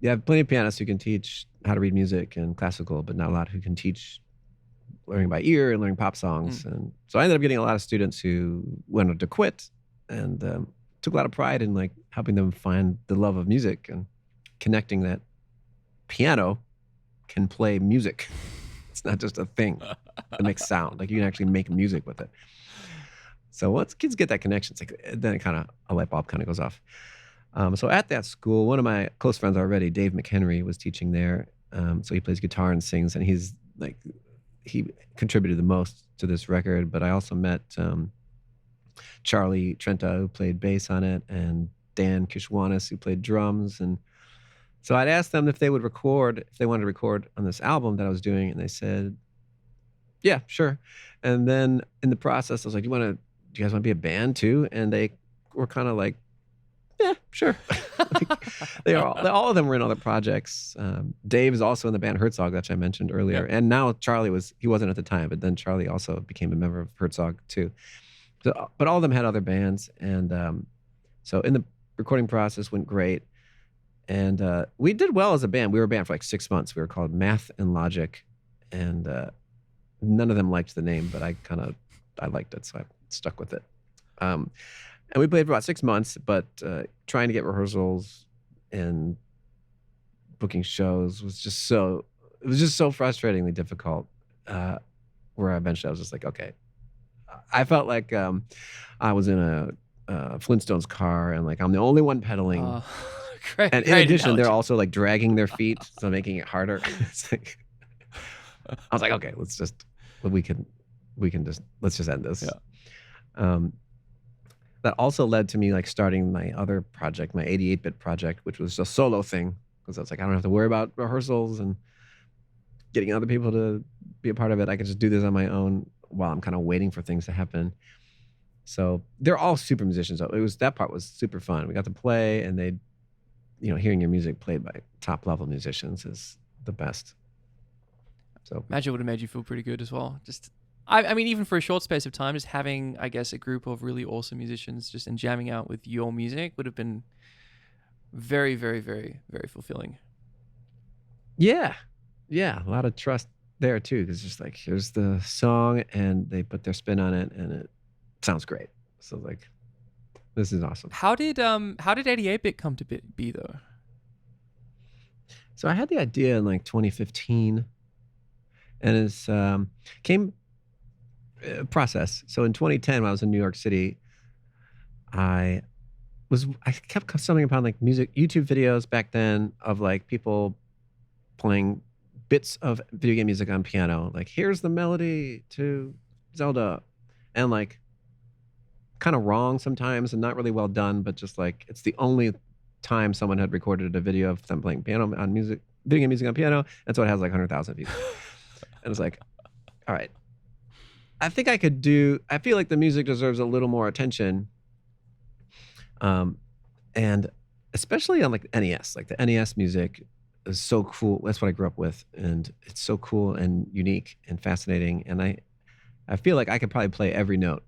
you have plenty of pianists who can teach how to read music and classical, but not a lot who can teach learning by ear and learning pop songs. And so I ended up getting a lot of students who wanted to quit and took a lot of pride in like helping them find the love of music and connecting that piano can play music. It's not just a thing that makes sound. Like you can actually make music with it. So once kids get that connection, it's like, then it kind of, a light bulb kind of goes off. So at that school, one of my close friends already, Dave McHenry, was teaching there. So he plays guitar and sings, and he's like, he contributed the most to this record. But I also met Charlie Trenta, who played bass on it, and Dan Kishwanis, who played drums. And so I'd asked them if they wanted to record on this album that I was doing, and they said, yeah, sure. And then in the process, I was like, do you guys want to be a band too? And they were kind of like, yeah, sure. Like, all of them were in other projects. Dave is also in the band Herzog, that I mentioned earlier. Yeah. And now he wasn't at the time, but then Charlie also became a member of Herzog too. So, but all of them had other bands. And so in the recording process went great. And we did well as a band. We were a band for like 6 months. We were called Math and Logic. And none of them liked the name, but I liked it, so I stuck with it. And we played for about 6 months, but trying to get rehearsals and booking shows was just so frustratingly difficult. Where eventually I was just like, okay. I felt like I was in a Flintstones car, and like I'm the only one pedaling. Great, and in addition, they're also like dragging their feet, so making it harder. It's like I was like, okay, let's just end this. Yeah. That also led to me like starting my other project, my 88-bit project, which was a solo thing, because I was like, I don't have to worry about rehearsals and getting other people to be a part of it. I can just do this on my own while I'm kind of waiting for things to happen. So they're all super musicians. That part was super fun. We got to play, and hearing your music played by top level musicians is the best. So imagine it would have made you feel pretty good as well. I mean, even for a short space of time, just having, I guess, a group of really awesome musicians and jamming out with your music would have been very, very, very, very fulfilling. Yeah. Yeah. A lot of trust there too. Because just like, here's the song and they put their spin on it and it sounds great. So like, this is awesome. How did 88-bit come to be though? So I had the idea in like 2015 and it's came process. So in 2010, when I was in New York City, I kept stumbling upon like music YouTube videos back then of like people playing bits of video game music on piano. Like, here's the melody to Zelda, and like kind of wrong sometimes and not really well done, but just like it's the only time someone had recorded a video of them playing video game music on piano, and so it has like 100,000 views. And it's like, all right, I feel like the music deserves a little more attention. And especially on like NES, like the NES music is so cool. That's what I grew up with. And it's so cool and unique and fascinating. And I feel like I could probably play every note.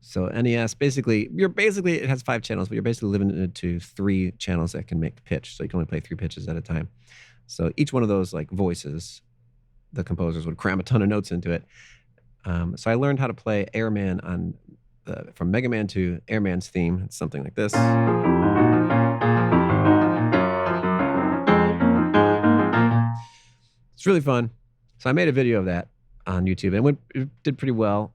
So NES, it has 5 channels, but you're basically limited to 3 channels that can make pitch. So you can only play 3 pitches at a time. So each one of those like voices, the composers would cram a ton of notes into it. So I learned how to play Airman from Mega Man 2, Airman's theme. It's something like this. It's really fun. So I made a video of that on YouTube, and it did pretty well.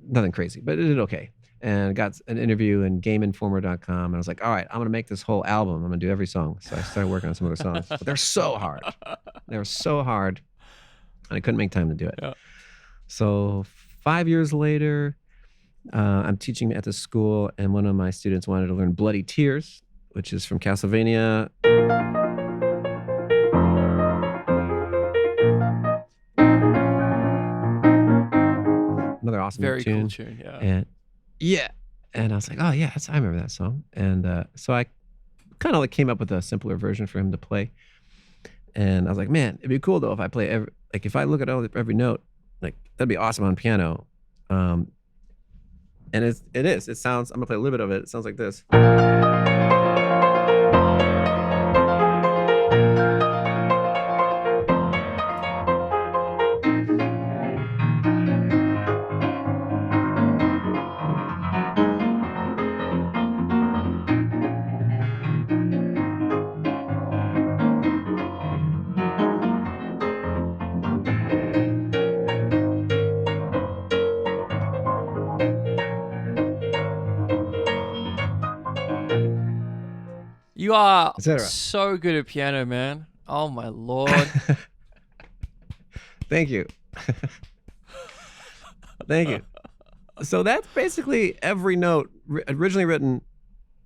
Nothing crazy, but it did okay. And got an interview in GameInformer.com, and I was like, all right, I'm going to make this whole album. I'm going to do every song. So I started working on some other songs, but they're so hard. They were so hard, and I couldn't make time to do it. Yeah. So 5 years later, I'm teaching at this school, and one of my students wanted to learn Bloody Tears, which is from Castlevania. Another awesome Very tune. cool tune, yeah. And I was like, oh yeah, I remember that song. And so I kind of like came up with a simpler version for him to play. And I was like, man, it'd be cool though if I play if I look at every note, like that'd be awesome on piano. And it is. It sounds. I'm gonna play a little bit of it. It sounds like this. You are Etc. so good at piano, man. Oh my lord. Thank you. Thank you. So that's basically every note originally written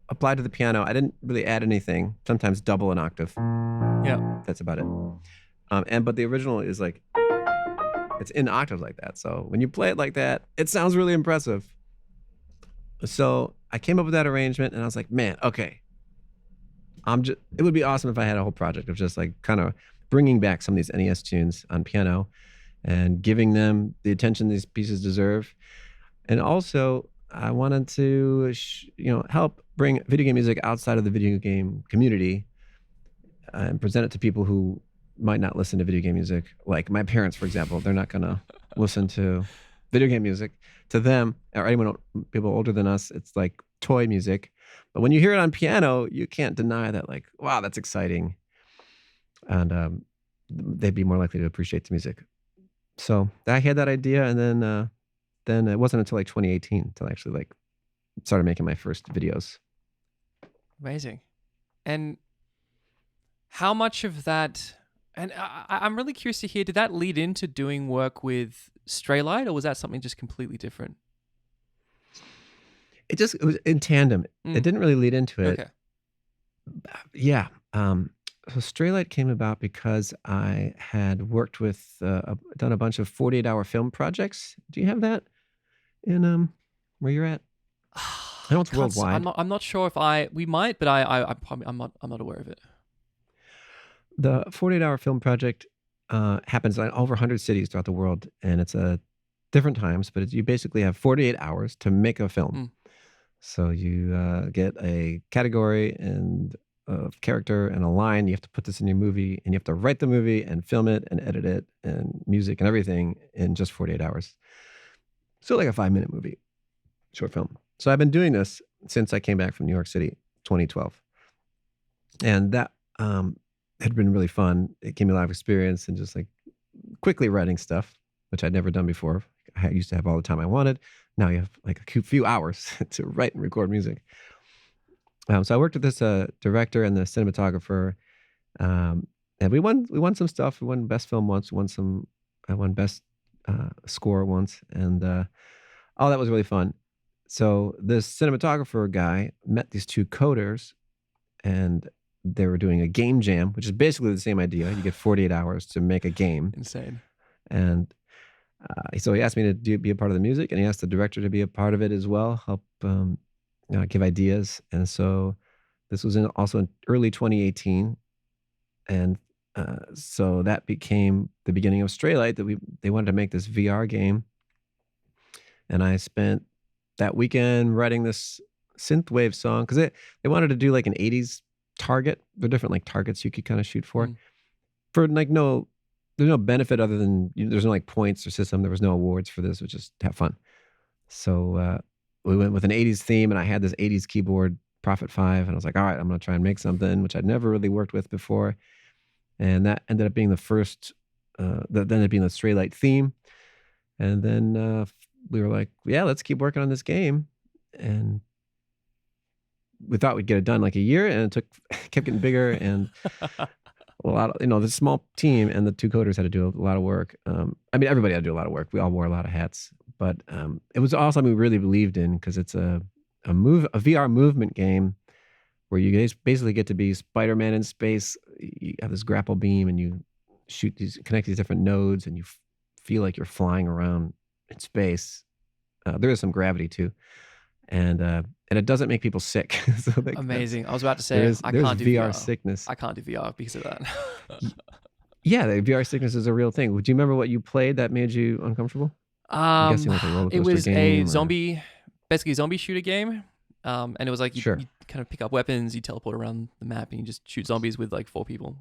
applied to the piano. I didn't really add anything. Sometimes double an octave. Yeah. That's about it. But the original is like it's in octaves like that. So when you play it like that, it sounds really impressive. So I came up with that arrangement, and I was like, man, okay. It would be awesome if I had a whole project of just like kind of bringing back some of these NES tunes on piano and giving them the attention these pieces deserve. And also, I wanted to, help bring video game music outside of the video game community and present it to people who might not listen to video game music. Like my parents, for example, they're not going to listen to video game music. To them, or people older than us, it's like toy music. But when you hear it on piano, you can't deny that, like, wow, that's exciting. And they'd be more likely to appreciate the music. So I had that idea, and then it wasn't until like 2018 until I actually like started making my first videos. Amazing. And how much of that, and I'm really curious to hear, did that lead into doing work with Straylight, or was that something just completely different? It was in tandem. It didn't really lead into it. Okay. Yeah. So Straylight came about because I had worked with, done a bunch of 48-hour film projects. Do you have that in where you're at? I know it's worldwide. I'm not sure if we might, but I'm not aware of it. The 48-hour film project happens in over 100 cities throughout the world, and it's different times, but you basically have 48 hours to make a film. So you get a category and a character and a line. You have to put this in your movie, and you have to write the movie and film it and edit it and music and everything in just 48 hours. So like a 5-minute movie, short film. So I've been doing this since I came back from New York City, 2012. And that had been really fun. It gave me a lot of experience and just like quickly writing stuff, which I'd never done before. I used to have all the time I wanted. Now you have like a few hours to write and record music. So I worked with this director and the cinematographer, and we won some stuff. We won best film once. I won best score once, and all that was really fun. So this cinematographer guy met these two coders, and they were doing a game jam, which is basically the same idea. You get 48 hours to make a game. Insane. And so he asked me to be a part of the music, and he asked the director to be a part of it as well, help give ideas. And so this was also in early 2018. And so that became the beginning of Straylight, that they wanted to make this VR game. And I spent that weekend writing this synthwave song because they wanted to do like an 80s target. There are different like targets you could kind of shoot for. For like there's no benefit other than there's no like points or system. There was no awards for this. It was just have fun. So we went with an 80s theme, and I had this 80s keyboard, Prophet 5, and I was like, all right, I'm going to try and make something, which I'd never really worked with before. And that ended up being the first, that ended up being the Straylight theme. And then we were like, yeah, let's keep working on this game. And we thought we'd get it done like a year, and it kept getting bigger, and a lot of, the small team and the two coders had to do a lot of work. I mean, everybody had to do a lot of work. We all wore a lot of hats, but it was also something we really believed in because it's a VR movement game where you guys basically get to be Spider-Man in space. You have this grapple beam, and you connect these different nodes, and you feel like you're flying around in space. There is some gravity too, and and it doesn't make people sick. So like Amazing. I was about to say I there's can't do VR VR. sickness. I can't do VR because of that. Yeah, the VR sickness is a real thing. Do you remember what you played that made you uncomfortable? I'm guessing like a roller It coaster was a game or zombie, basically a zombie shooter game. And it was like sure. you kind of pick up weapons, you teleport around the map, and you just shoot zombies with like 4 people.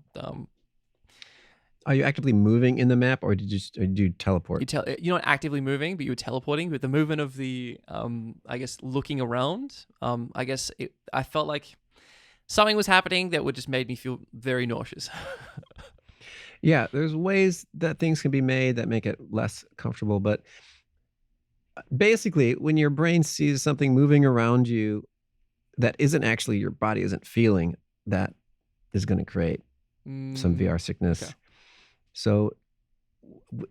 Are you actively moving in the map, or do you teleport? You're not actively moving, but you're teleporting. With the movement of the, I guess, looking around, I felt like something was happening that would just made me feel very nauseous. Yeah, there's ways that things can be made that make it less comfortable, but basically, when your brain sees something moving around you that isn't actually your body isn't feeling, that is going to create some VR Okay. sickness. So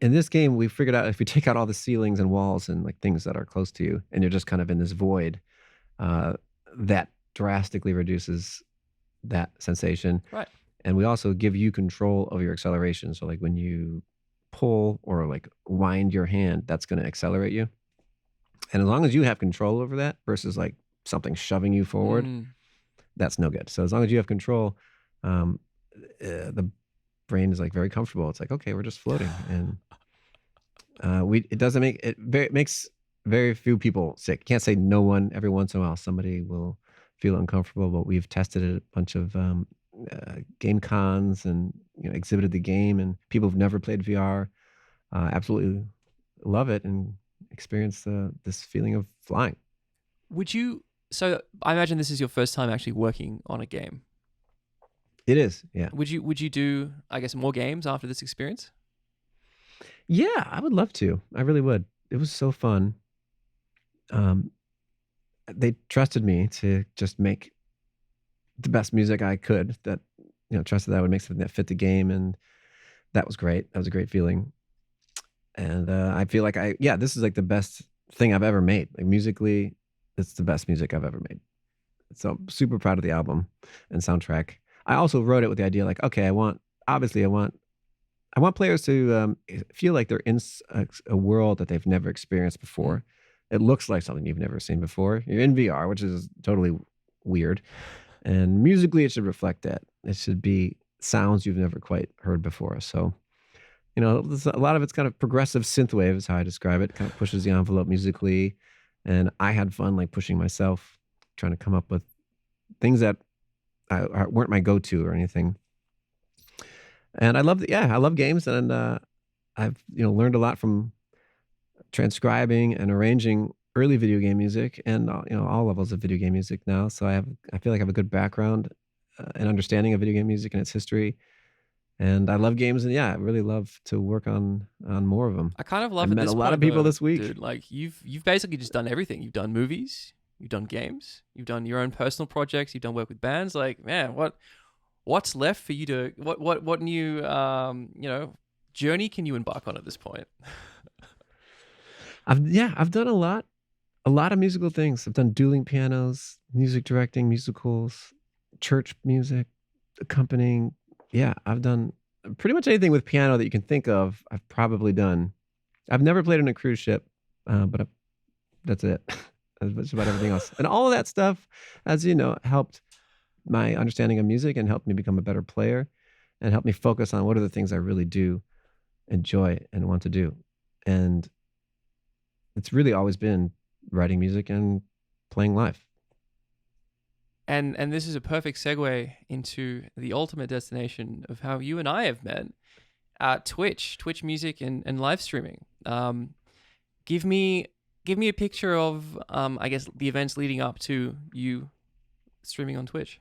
in this game, we figured out if you take out all the ceilings and walls and like things that are close to you, and you're just kind of in this void, uh, that drastically reduces that sensation. Right. And we also give you control of your acceleration. So like when you pull or like wind your hand, that's going to accelerate you. And as long as you have control over that versus like something shoving you forward, that's no good. So as long as you have control, the brain is like very comfortable. It's like, okay, we're just floating, and it doesn't make it it makes very few people sick. Can't say no one. Every once in a while, somebody will feel uncomfortable, but we've tested a bunch of game cons and exhibited the game, and people who've never played VR absolutely love it and experience this feeling of flying. Would you? So I imagine this is your first time actually working on a game. It is, yeah. Would you do, I guess, more games after this experience? Yeah, I would love to. I really would. It was so fun. Um, they trusted me to just make the best music I could. That trusted that I would make something that fit the game, and that was great. That was a great feeling. And I feel like this is like the best thing I've ever made. Like musically, it's the best music I've ever made. So I'm super proud of the album and soundtrack. I also wrote it with the idea like, okay, I want players to feel like they're in a world that they've never experienced before. It looks like something you've never seen before. You're in VR, which is totally weird. And musically, it should reflect that. It should be sounds you've never quite heard before. So, a lot of it's kind of progressive synthwave is how I describe it. It kind of pushes the envelope musically. And I had fun like pushing myself, trying to come up with things that weren't my go-to or anything. And I love games, and I've learned a lot from transcribing and arranging early video game music, and all levels of video game music now. So I feel like I have a good background and understanding of video game music and its history. And I love games, and I really love to work on more of them. I kind of I've love at met this a lot point, of people though, this week. dude. Like you've basically just done everything. You've done movies, you've done games, you've done your own personal projects, you've done work with bands. Like, man, what's left for you to what new journey can you embark on at this point? I've done a lot of musical things. I've done dueling pianos, music directing, musicals, church music, accompanying. Yeah, I've done pretty much anything with piano that you can think of. I've probably done. I've never played on a cruise ship, but that's it. That's about everything else. And all of that stuff, as you know, helped my understanding of music and helped me become a better player and helped me focus on what are the things I really do enjoy and want to do. And it's really always been writing music and playing live. And this is a perfect segue into the ultimate destination of how you and I have met. Twitch music and live streaming. Give me a picture of I guess the events leading up to you streaming on Twitch.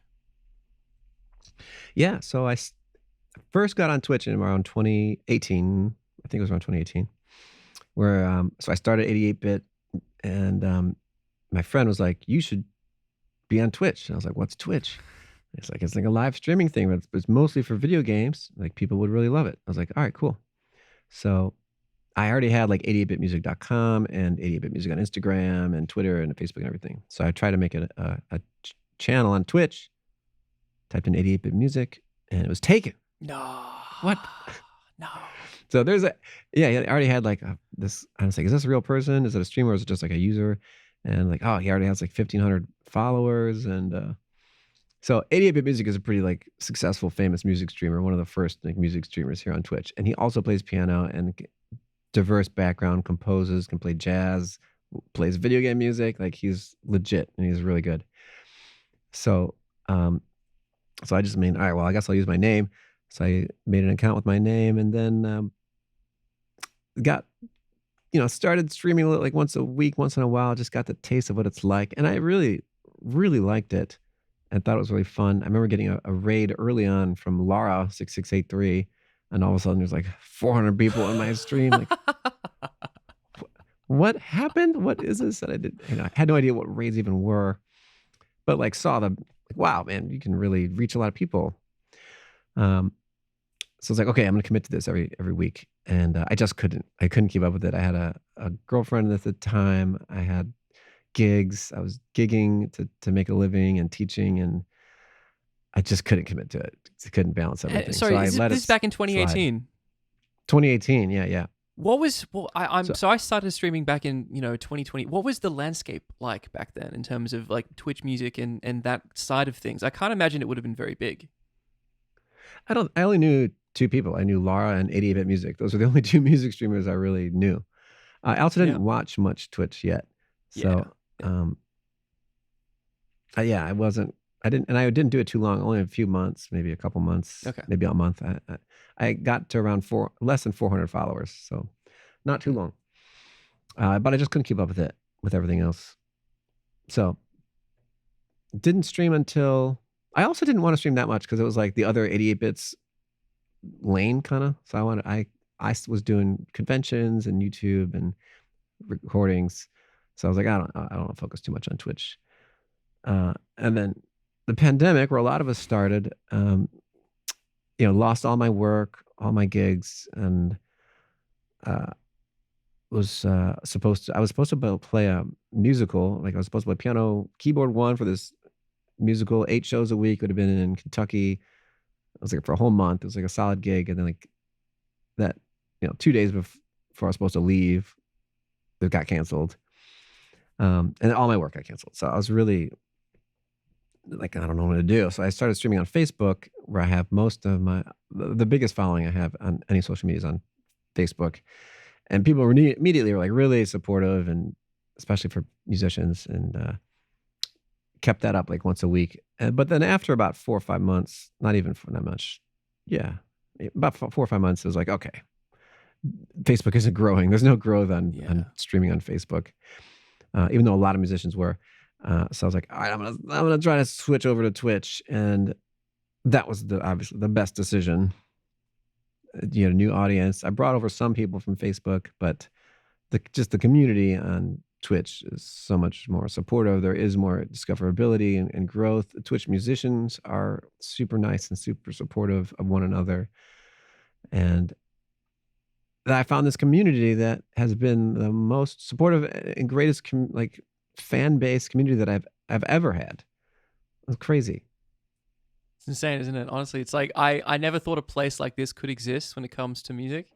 Yeah, so I first got on Twitch in around 2018. I think it was around 2018. Where so I started 88-bit, and my friend was like, "You should be on Twitch." And I was like, "What's Twitch?" It's like a live streaming thing, but it's mostly for video games. Like people would really love it. I was like, "All right, cool." So I already had like 88bitmusic.com and 88bitmusic on Instagram and Twitter and Facebook and everything. So I tried to make it a channel on Twitch. Typed in 88bitmusic, and it was taken. No. What? No. So there's I already had like this. I was like, is this a real person? Is it a streamer? Or is it just like a user? And like, oh, he already has like 1,500 followers. And so 88-bit Music is a pretty like successful, famous music streamer, one of the first like music streamers here on Twitch. And he also plays piano and diverse background, composes, can play jazz, plays video game music. Like he's legit and he's really good. So so I just made, all right, well, I guess I'll use my name. So I made an account with my name, and then got, started streaming like once a week, once in a while, just got the taste of what it's like. And I really, really liked it and thought it was really fun. I remember getting a raid early on from Lara6683, and all of a sudden there's like 400 people in my stream. Like, what happened? What is this? And I had no idea what raids even were, but like saw the, like, wow, man, you can really reach a lot of people. So it's like, okay, I'm going to commit to this every week. And I just couldn't keep up with it. I had a girlfriend at the time. I had gigs. I was gigging to make a living and teaching, and I just couldn't commit to it. I couldn't balance everything. Sorry, so I let this is back in 2018. 2018, yeah. So I started streaming back in 2020. What was the landscape like back then in terms of like Twitch music and that side of things? I can't imagine it would have been very big. I only knew two people. I knew Lara and 88-bit Music. Those were the only two music streamers I really knew. I also didn't watch much Twitch yet. So I wasn't. I didn't do it too long. Only a few months, maybe a couple months, maybe a month. I got to around less than 400 followers, so not too long. But I just couldn't keep up with it, with everything else. So didn't stream until, I also didn't want to stream that much because it was like the other 88 bits lane kind of. So I was doing conventions and YouTube and recordings. So I was like, I don't want to focus too much on Twitch. And then the pandemic, where a lot of us started, lost all my work, all my gigs, and was supposed to play a musical. Like I was supposed to play piano, keyboard one for this musical, 8 shows a week. Would have been in Kentucky. It was like for a whole month. It was like a solid gig, and then like that, 2 days before I was supposed to leave, it got canceled. And all my work got canceled. So I was really like, I don't know what to do. So I started streaming on Facebook, where I have most of the biggest following I have on any social media is on Facebook. And people were immediately were like really supportive, and especially for musicians, and kept that up like once a week. But then after about 4 or 5 months, not even for that much, about 4 or 5 months, it was like, okay, Facebook isn't growing. There's no growth on streaming on Facebook, even though a lot of musicians were. So I was like, all right, I'm gonna try to switch over to Twitch, and that was obviously the best decision. New audience. I brought over some people from Facebook, but the community on Twitch is so much more supportive. There is more discoverability and growth. Twitch musicians are super nice and super supportive of one another, and I found this community that has been the most supportive and greatest fan base community that I've ever had. It's crazy. It's insane, isn't it? Honestly, it's like I never thought a place like this could exist when it comes to music.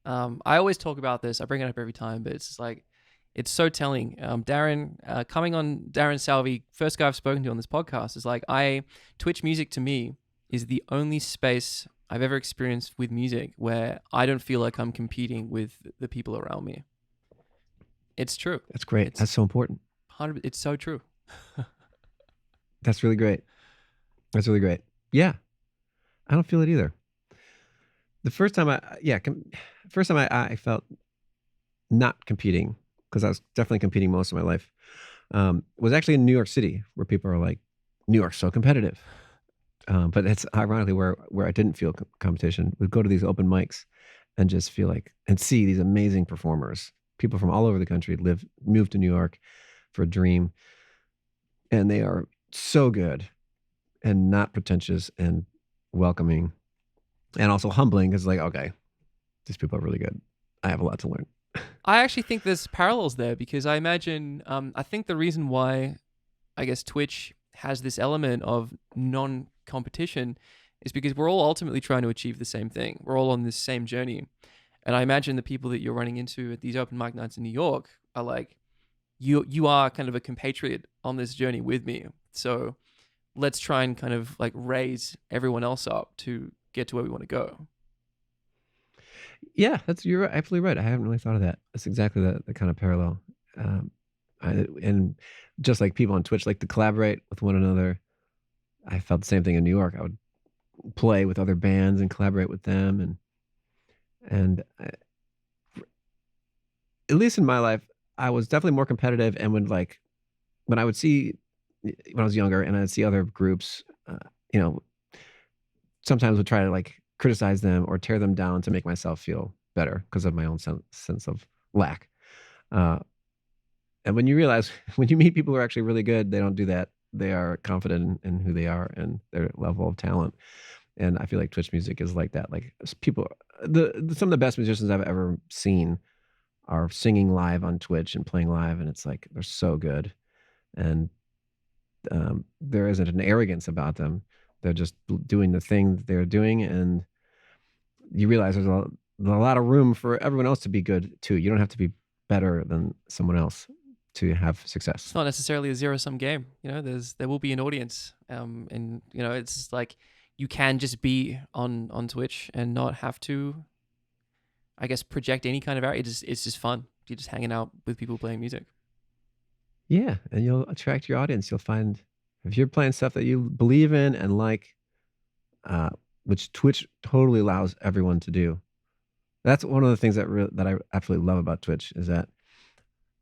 I always talk about this. I bring it up every time, but it's just like, it's so telling. Darren, coming on Darren Salvi, first guy I've spoken to on this podcast, is like, Twitch music to me is the only space I've ever experienced with music where I don't feel like I'm competing with the people around me. It's true. That's great. That's so important. It's so true. That's really great. That's really great. Yeah. I don't feel it either. The first time I felt not competing, because I was definitely competing most of my life, was actually in New York City, where people are like, New York's so competitive. But that's ironically where I didn't feel competition. We'd go to these open mics and just feel like, and see these amazing performers. People from all over the country moved to New York for a dream. And they are so good and not pretentious and welcoming, and also humbling, because like, okay, these people are really good. I have a lot to learn. I actually think there's parallels there, because I imagine, I think the reason why I guess Twitch has this element of non-competition is because we're all ultimately trying to achieve the same thing. We're all on this same journey. And I imagine the people that you're running into at these open mic nights in New York are like, you are kind of a compatriot on this journey with me. So let's try and kind of like raise everyone else up to get to where we want to go. Yeah, you're absolutely right. I haven't really thought of that. That's exactly the kind of parallel. Um, and just like people on Twitch like to collaborate with one another, I felt the same thing in New York. I would play with other bands and collaborate with them, and at least in my life, I was definitely more competitive, and would like when I would see when I was younger, and I'd see other groups, you know, sometimes would try to like criticize them or tear them down to make myself feel better because of my own sense of lack. Uh, and when you realize when you meet people who are actually really good, they don't do that. They are confident in who they are and their level of talent. And I feel like Twitch music is like that. Like people, some of the best musicians I've ever seen are singing live on Twitch and playing live, and it's like they're so good. And there isn't an arrogance about them. They're just doing the thing that they're doing, and you realize there's a lot of room for everyone else to be good too. You don't have to be better than someone else to have success. It's not necessarily a zero sum game. There will be an audience, and it's just like you can just be on Twitch and not have to, I guess, project any kind of art. It's just fun. You're just hanging out with people playing music. Yeah, and you'll attract your audience. You'll find if you're playing stuff that you believe in and like, which Twitch totally allows everyone to do. That's one of the things that I absolutely love about Twitch is that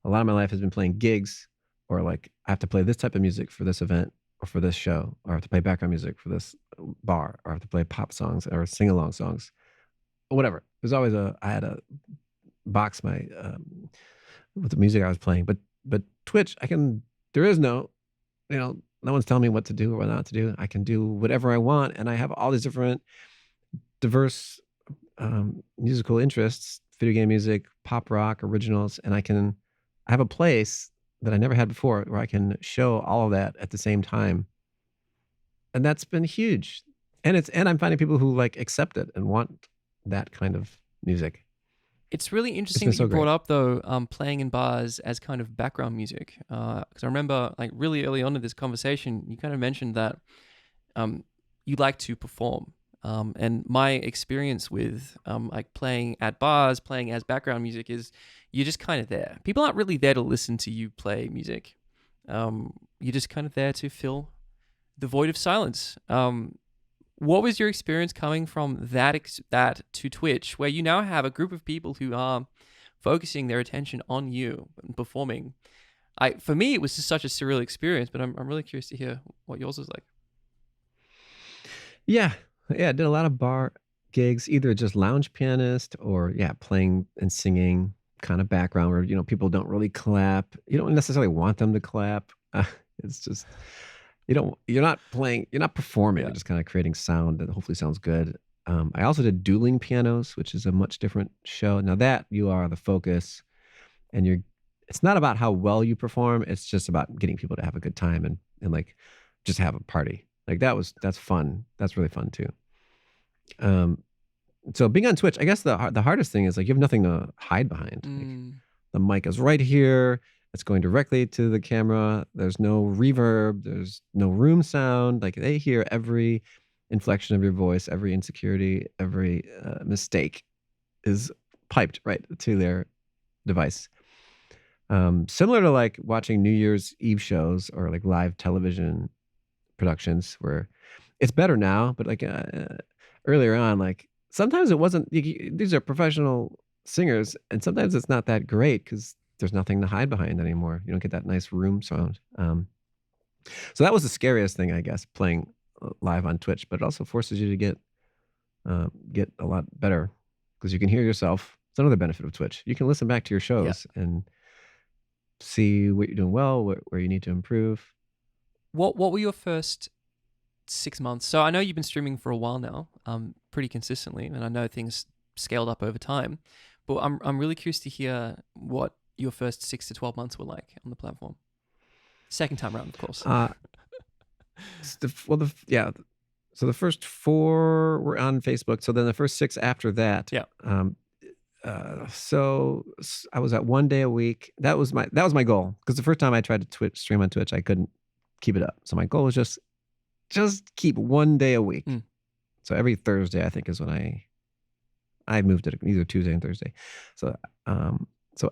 a lot of my life has been playing gigs, or like I have to play this type of music for this event or for this show, or I have to play background music for this bar, or I have to play pop songs or sing along songs, or whatever. There's always I had to box my with the music I was playing, but Twitch, there is no, no one's telling me what to do or what not to do. I can do whatever I want, and I have all these different diverse musical interests: video game music, pop rock, originals, and I have a place that I never had before where I can show all of that at the same time, and that's been huge. And I'm finding people who like accept it and want that kind of music. It's really It's interesting been that you so brought great. up though, playing in bars as kind of background music. Because I remember, like really early on in this conversation, you kind of mentioned that you like to perform. And my experience with like playing at bars, playing as background music is you're just kind of there. People aren't really there to listen to you play music. You're just kind of there to fill the void of silence. What was your experience coming from that to Twitch, where you now have a group of people who are focusing their attention on you and performing? For me, it was just such a surreal experience, but I'm really curious to hear what yours was like. Yeah, yeah. I did a lot of bar gigs, either just lounge pianist or playing and singing, kind of background where people don't really clap. You don't necessarily want them to clap. It's just you're not playing, you're not performing. Yeah. You're just kind of creating sound that hopefully sounds good. I also did dueling pianos, which is a much different show. Now that you are the focus, and it's not about how well you perform. It's just about getting people to have a good time and like just have a party. Like that's fun. That's really fun too. Um, so being on Twitch, I guess the hardest thing is like you have nothing to hide behind. Like the mic is right here. It's going directly to the camera. There's no reverb. There's no room sound. Like they hear every inflection of your voice, every insecurity, every mistake is piped right to their device. Similar to like watching New Year's Eve shows or like live television productions, where it's better now, but like earlier on, like sometimes it wasn't. These are professional singers, and sometimes it's not that great because there's nothing to hide behind anymore. You don't get that nice room sound. So that was the scariest thing, I guess, playing live on Twitch. But it also forces you to get a lot better because you can hear yourself. It's another benefit of Twitch. You can listen back to your Yeah. shows and see what you're doing well, where you need to improve. What were your first 6 months? So I know you've been streaming for a while now, pretty consistently, and I know things scaled up over time. But I'm really curious to hear what your first 6 to 12 months were like on the platform. Second time around, of course. So the first 4 were on Facebook. So then the first 6 after that, Yeah. I was at 1 day a week. That was my goal, because the first time I tried to stream on Twitch, I couldn't keep it up. So my goal was just keep 1 day a week. Mm. So every Thursday, I think, is when I moved it, either Tuesday and Thursday. So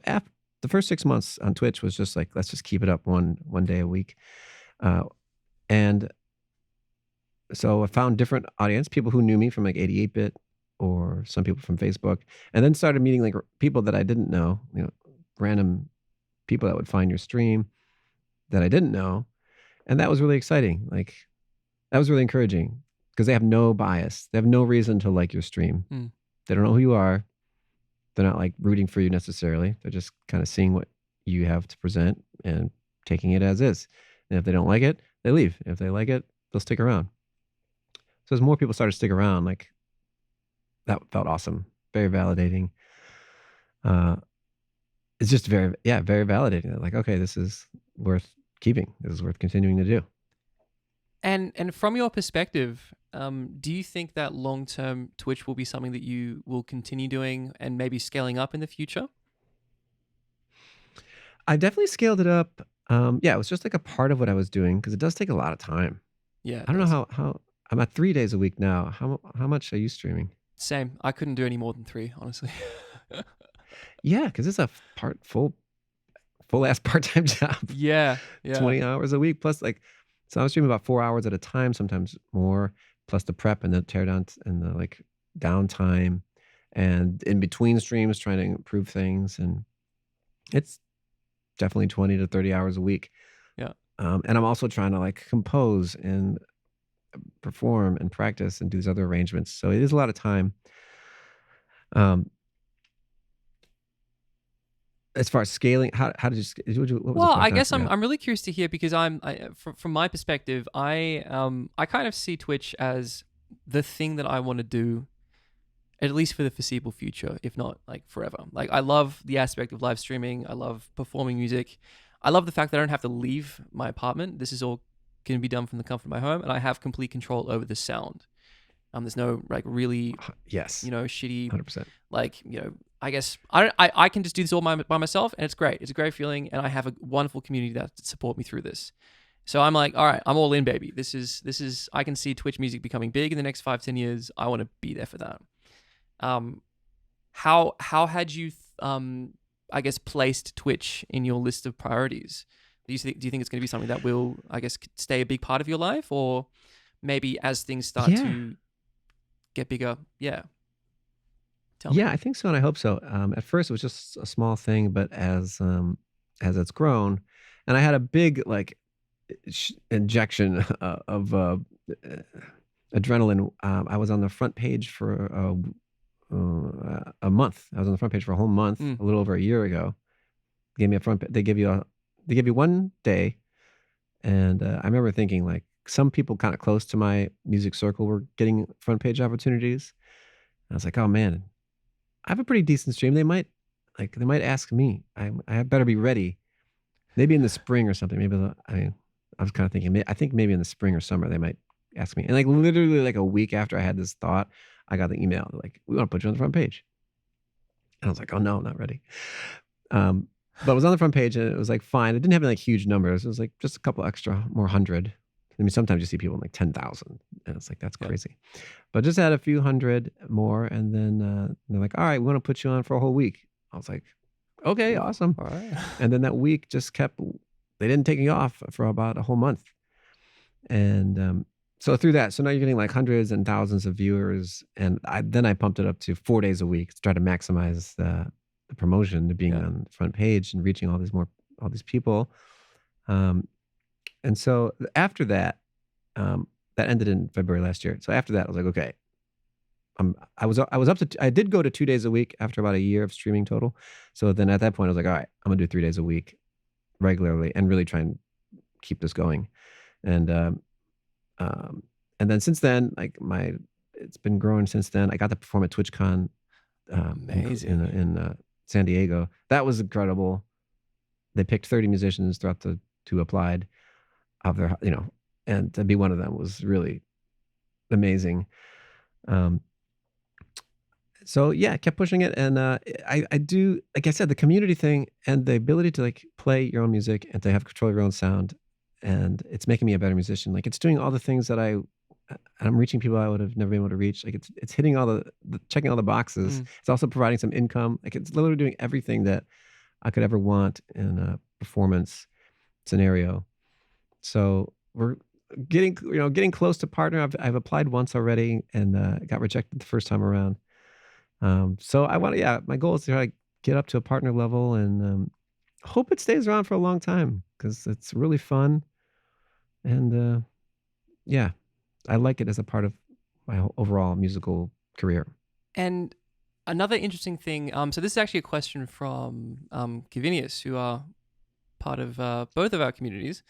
after the first 6 months on Twitch was just like, let's just keep it up one day a week. And so I found different audience, people who knew me from like 88-bit, or some people from Facebook, and then started meeting like people that I didn't know, random people that would find your stream that I didn't know. And that was really exciting. Like, that was really encouraging, because they have no bias. They have no reason to like your stream. Mm. They don't know who you are. They're not like rooting for you necessarily. They're just kind of seeing what you have to present and taking it as is. And if they don't like it, they leave. If they like it, they'll stick around. So as more people started to stick around, like, that felt awesome. Very validating. It's just very validating. Like, okay, this is worth keeping. This is worth continuing to do. And from your perspective, do you think that long-term Twitch will be something that you will continue doing and maybe scaling up in the future? I definitely scaled it up. It was just like a part of what I was doing, because it does take a lot of time. Yeah, I don't know how I'm at 3 days a week now. How much are you streaming? Same. I couldn't do any more than 3, honestly. Yeah, because it's a full ass part-time job. Yeah. 20 hours a week plus, like, so I was streaming about 4 hours at a time, sometimes more, plus the prep and the teardown and the like downtime, and in between streams trying to improve things, and it's definitely 20 to 30 hours a week. Yeah. And I'm also trying to like compose and perform and practice and do these other arrangements, so it is a lot of time. As far as scaling, how did what was the Well, I question? guess forgot. I'm really curious to hear, because from my perspective, I kind of see Twitch as the thing that I want to do, at least for the foreseeable future, if not like forever. Like, I love the aspect of live streaming. I love performing music. I love the fact that I don't have to leave my apartment. This is all can be done from the comfort of my home, and I have complete control over the sound. There's no like really Yes, shitty 100%. like I guess I can just do this all by myself, and it's great. It's a great feeling, and I have a wonderful community that support me through this. So I'm like, all right, I'm all in, baby. This is I can see Twitch music becoming big in the next 5-10 years. I want to be there for that. How had you I guess placed Twitch in your list of priorities? Do you think it's going to be something that will, I guess, stay a big part of your life, or maybe as things start to get bigger? Yeah. Tell me. I think so, and I hope so. At first, it was just a small thing, but as it's grown, and I had a big like injection of adrenaline. I was on the front page for a month. I was on the front page for a whole month, a little over a year ago. Gave me a front. They give you 1 day, and I remember thinking, like, some people kind of close to my music circle were getting front page opportunities. And I was like, oh man, I have a pretty decent stream. They might ask me. I better be ready. Maybe in the spring or something. I was kind of thinking, I think maybe in the spring or summer they might ask me. And like literally like a week after I had this thought, I got the email. They're like, we want to put you on the front page. And I was like, oh no, I'm not ready. But I was on the front page, and it was like fine. It didn't have any like huge numbers. It was like just a couple extra, more 100. I mean, sometimes you see people in like 10,000, and it's like, that's crazy. But just had a few hundred more, and then they're like, all right, we want to put you on for a whole week. I was like, okay, awesome. All right. And then that week just kept, they didn't take me off for about a whole month. And so through that, so now you're getting like hundreds and thousands of viewers. And then I pumped it up to 4 days a week to try to maximize the promotion to being on the front page and reaching all these people. And so after that, that ended in February last year. So after that, I was like, okay, I did go to 2 days a week after about a year of streaming total. So then at that point, I was like, all right, I'm gonna do 3 days a week regularly and really try and keep this going. And then since then, like it's been growing since then. I got to perform at TwitchCon Amazing. in San Diego. That was incredible. They picked 30 musicians throughout who applied of their, and to be one of them was really amazing. So yeah, I kept pushing it, and I do, like I said, the community thing and the ability to like play your own music and to have control of your own sound, and it's making me a better musician. Like it's doing all the things that I'm reaching people I would have never been able to reach. Like it's hitting all the checking all the boxes. Mm. It's also providing some income. Like it's literally doing everything that I could ever want in a performance scenario. So we're getting close to partner. I've applied once already and got rejected the first time around. So I want to, yeah, my goal is to try to get up to a partner level and hope it stays around for a long time because it's really fun. And yeah, I like it as a part of my overall musical career. And another interesting thing, so this is actually a question from Gavinius, who are part of both of our communities.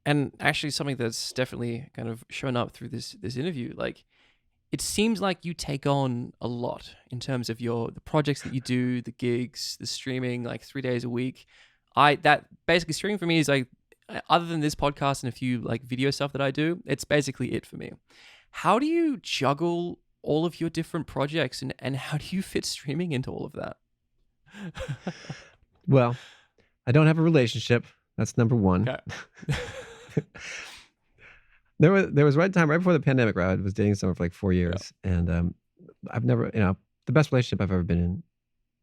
And actually something that's definitely kind of shown up through this interview. Like, it seems like you take on a lot in terms of the projects that you do, the gigs, the streaming, like 3 days a week. That basically streaming for me is like, other than this podcast and a few like video stuff that I do, it's basically it for me. How do you juggle all of your different projects, and how do you fit streaming into all of that? Well, I don't have a relationship. That's number one. Okay. There was right time right before the pandemic, where I was dating someone for like 4 Yeah. years, and I've never, the best relationship I've ever been in.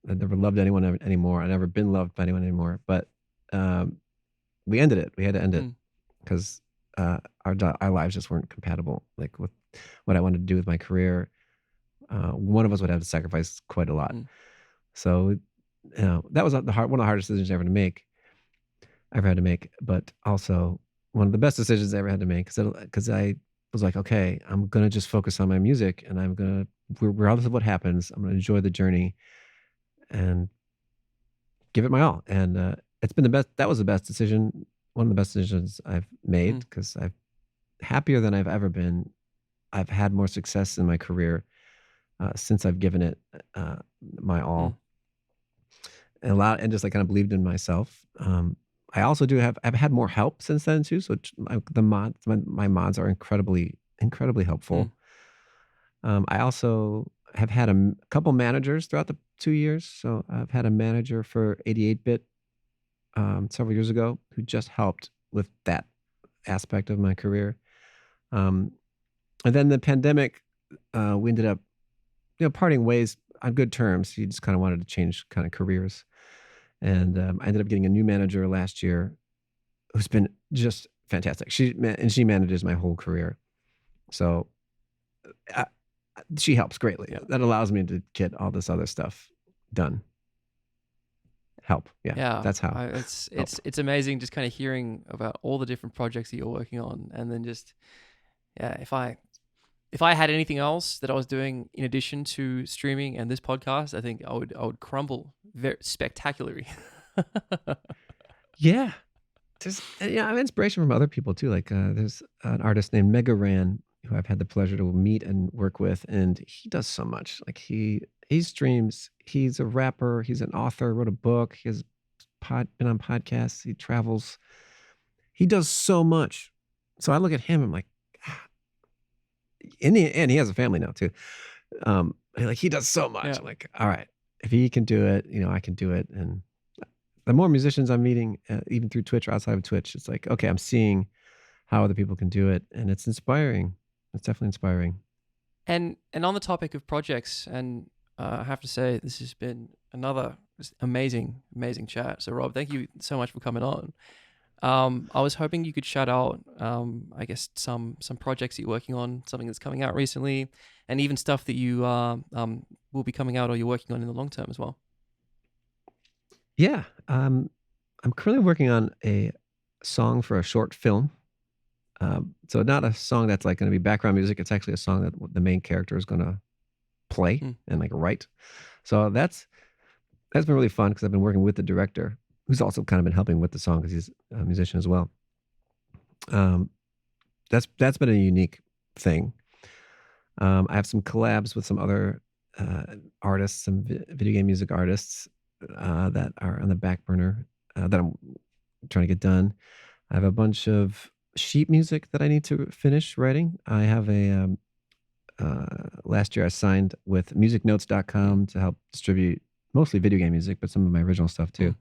I've never loved anyone anymore. I've never been loved by anyone anymore. But um, we ended it. We had to end it Mm, because our lives just weren't compatible. Like with what I wanted to do with my career, one of us would have to sacrifice quite a lot. mm, So, that was one of the hardest decisions I ever had to make, but also one of the best decisions I ever had to make because I was like, okay, I'm gonna just focus on my music, and I'm gonna, regardless of what happens, I'm gonna enjoy the journey and give it my all. And it's been the best. That was the best decision. One of the best decisions I've made mm, because I'm happier than I've ever been. I've had more success in my career since I've given it uh, my mm, all, and and just like kind of believed in myself. I also I've had more help since then too. So my mods are incredibly mm, helpful. I also have had a couple managers throughout the 2 years. So I've had a manager for 88-bit several years ago who just helped with that aspect of my career. Um, and then the pandemic, we ended up, parting ways on good terms. He just kind of wanted to change kind of careers. And I ended up getting a new manager last year who's been just fantastic. She manages my whole career. So uh, she helps greatly. yeah. That allows me to get all this other stuff done. Help. Yeah. Yeah, That's how. it's Help. it's it's amazing just kind of hearing about all the different projects that you're working on, and then just, yeah, if I had anything else that I was doing in addition to streaming and this podcast, I think I would crumble very spectacularly. Yeah. I have inspiration from other people too. Like there's an artist named Mega Ran who I've had the pleasure to meet and work with, and he does so much. Like he streams. He's a rapper. He's an author. Wrote a book. He has been on podcasts. He travels. He does so much. So I look at him. I'm like, ah, in the end, he has a family now too. Like he does so much. Yeah. I'm like, all right, if he can do it, I can do it. And the more musicians I'm meeting, even through Twitch or outside of Twitch, it's like, okay, I'm seeing how other people can do it, and it's inspiring. It's definitely inspiring. And on the topic of projects, and I have to say this has been another just amazing chat. So Rob, thank you so much for coming on. I was hoping you could shout out, I guess some projects that you're working on, something that's coming out recently, and even stuff that you will be coming out or you're working on in the long term as well. Yeah, I'm currently working on a song for a short film. So not a song that's like going to be background music. It's actually a song that the main character is going to play Mm, and like write. So that's been really fun because I've been working with the director, who's also kind of been helping with the song because he's a musician as well. Um, that's been a unique thing. I have some collabs with some other artists, some video game music artists that are on the back burner that I'm trying to get done. I have a bunch of sheet music that I need to finish writing. I have last year I signed with musicnotes.com to help distribute mostly video game music, but some of my original stuff too.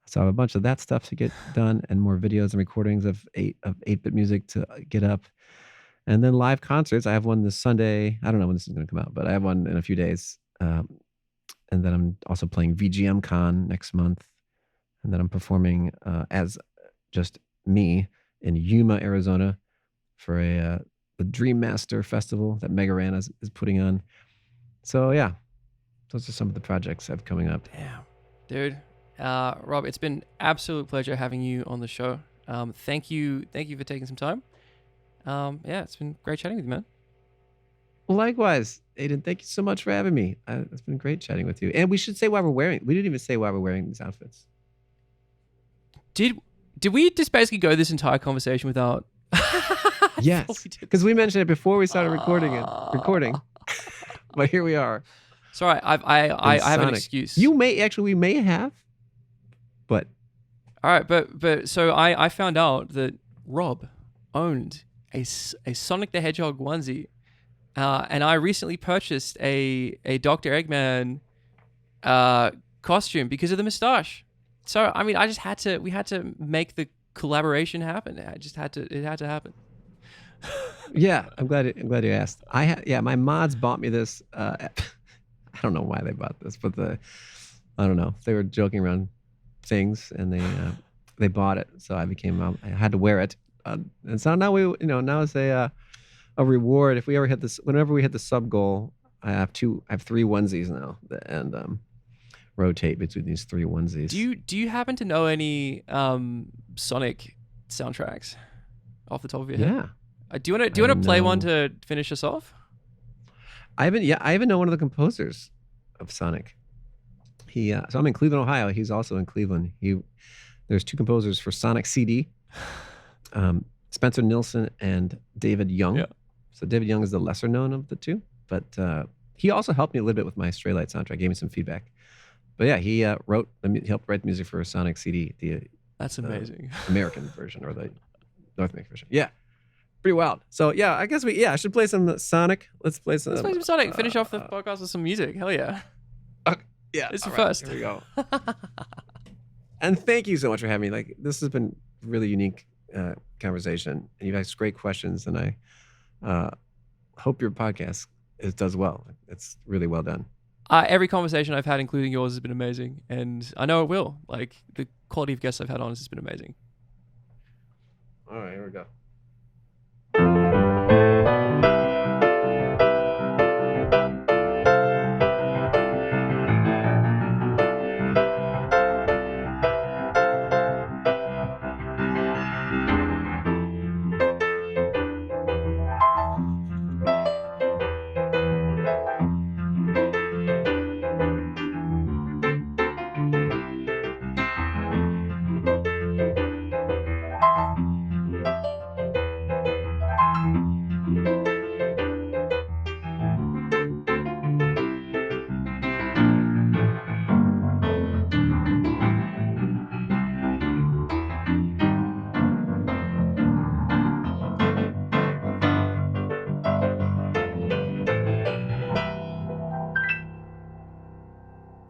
So I have a bunch of that stuff to get done, and more videos and recordings of 8-bit music to get up. And then live concerts. I have one this Sunday. I don't know when this is going to come out, but I have one in a few days. And then I'm also playing VGM Con next month. And then I'm performing as just me in Yuma, Arizona for the Dream Master Festival that Mega Ran is putting on. So yeah, those are some of the projects I have coming up. Damn, dude. Rob, it's been absolute pleasure having you on the show. Thank you for taking some time. Yeah, it's been great chatting with you, man. Likewise, Aiden, thank you so much for having me. It's been great chatting with you. And we should say why we didn't even say why we're wearing these outfits. Did we just basically go this entire conversation without? Yes, because we mentioned it before we started recording. But here we are. Sorry, I have an excuse. We may have, but all right, but so I found out that Rob owned a Sonic the Hedgehog onesie, and I recently purchased a Dr. Eggman costume because of the moustache. So I mean, we had to make the collaboration happen. It had to happen. Yeah, I'm glad you asked. My mods bought me this. I don't know why they bought this, but I don't know. They were joking around things, and they bought it. So I had to wear it, and so now now it's a reward. If we ever hit this, whenever we hit the sub goal, I have 3 onesies now, and rotate between these 3 onesies. Do you happen to know any Sonic soundtracks off the top of your head? Yeah. Do you want to play one to finish us off? I even know one of the composers of Sonic. So I'm in Cleveland, Ohio. He's also in Cleveland. There's 2 composers for Sonic CD, Spencer Nilsson and David Young. Yeah. So David Young is the lesser known of the 2, but he also helped me a little bit with my Stray Light soundtrack. Gave me some feedback. But yeah, he helped write the music for Sonic CD. That's amazing. American version or the North American version. Yeah. Pretty wild. So yeah, I guess I should play some Sonic. Let's play some Sonic. Finish off the podcast with some music. Hell yeah. Yeah. It's your first. Here we go. And thank you so much for having me. This has been a really unique conversation, and you've asked great questions, and I hope your podcast does well. It's really well done. Every conversation I've had, including yours, has been amazing, and I know it will. The quality of guests I've had on has been amazing. All right, here we go.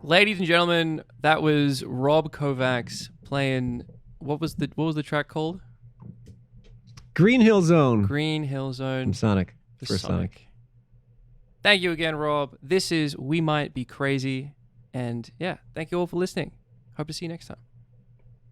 Ladies and gentlemen, that was Rob Kovacs playing. What was the track called? Green Hill Zone. Green Hill Zone. From Sonic. For Sonic. Thank you again, Rob. This is We Might Be Crazy. And yeah, thank you all for listening. Hope to see you next time.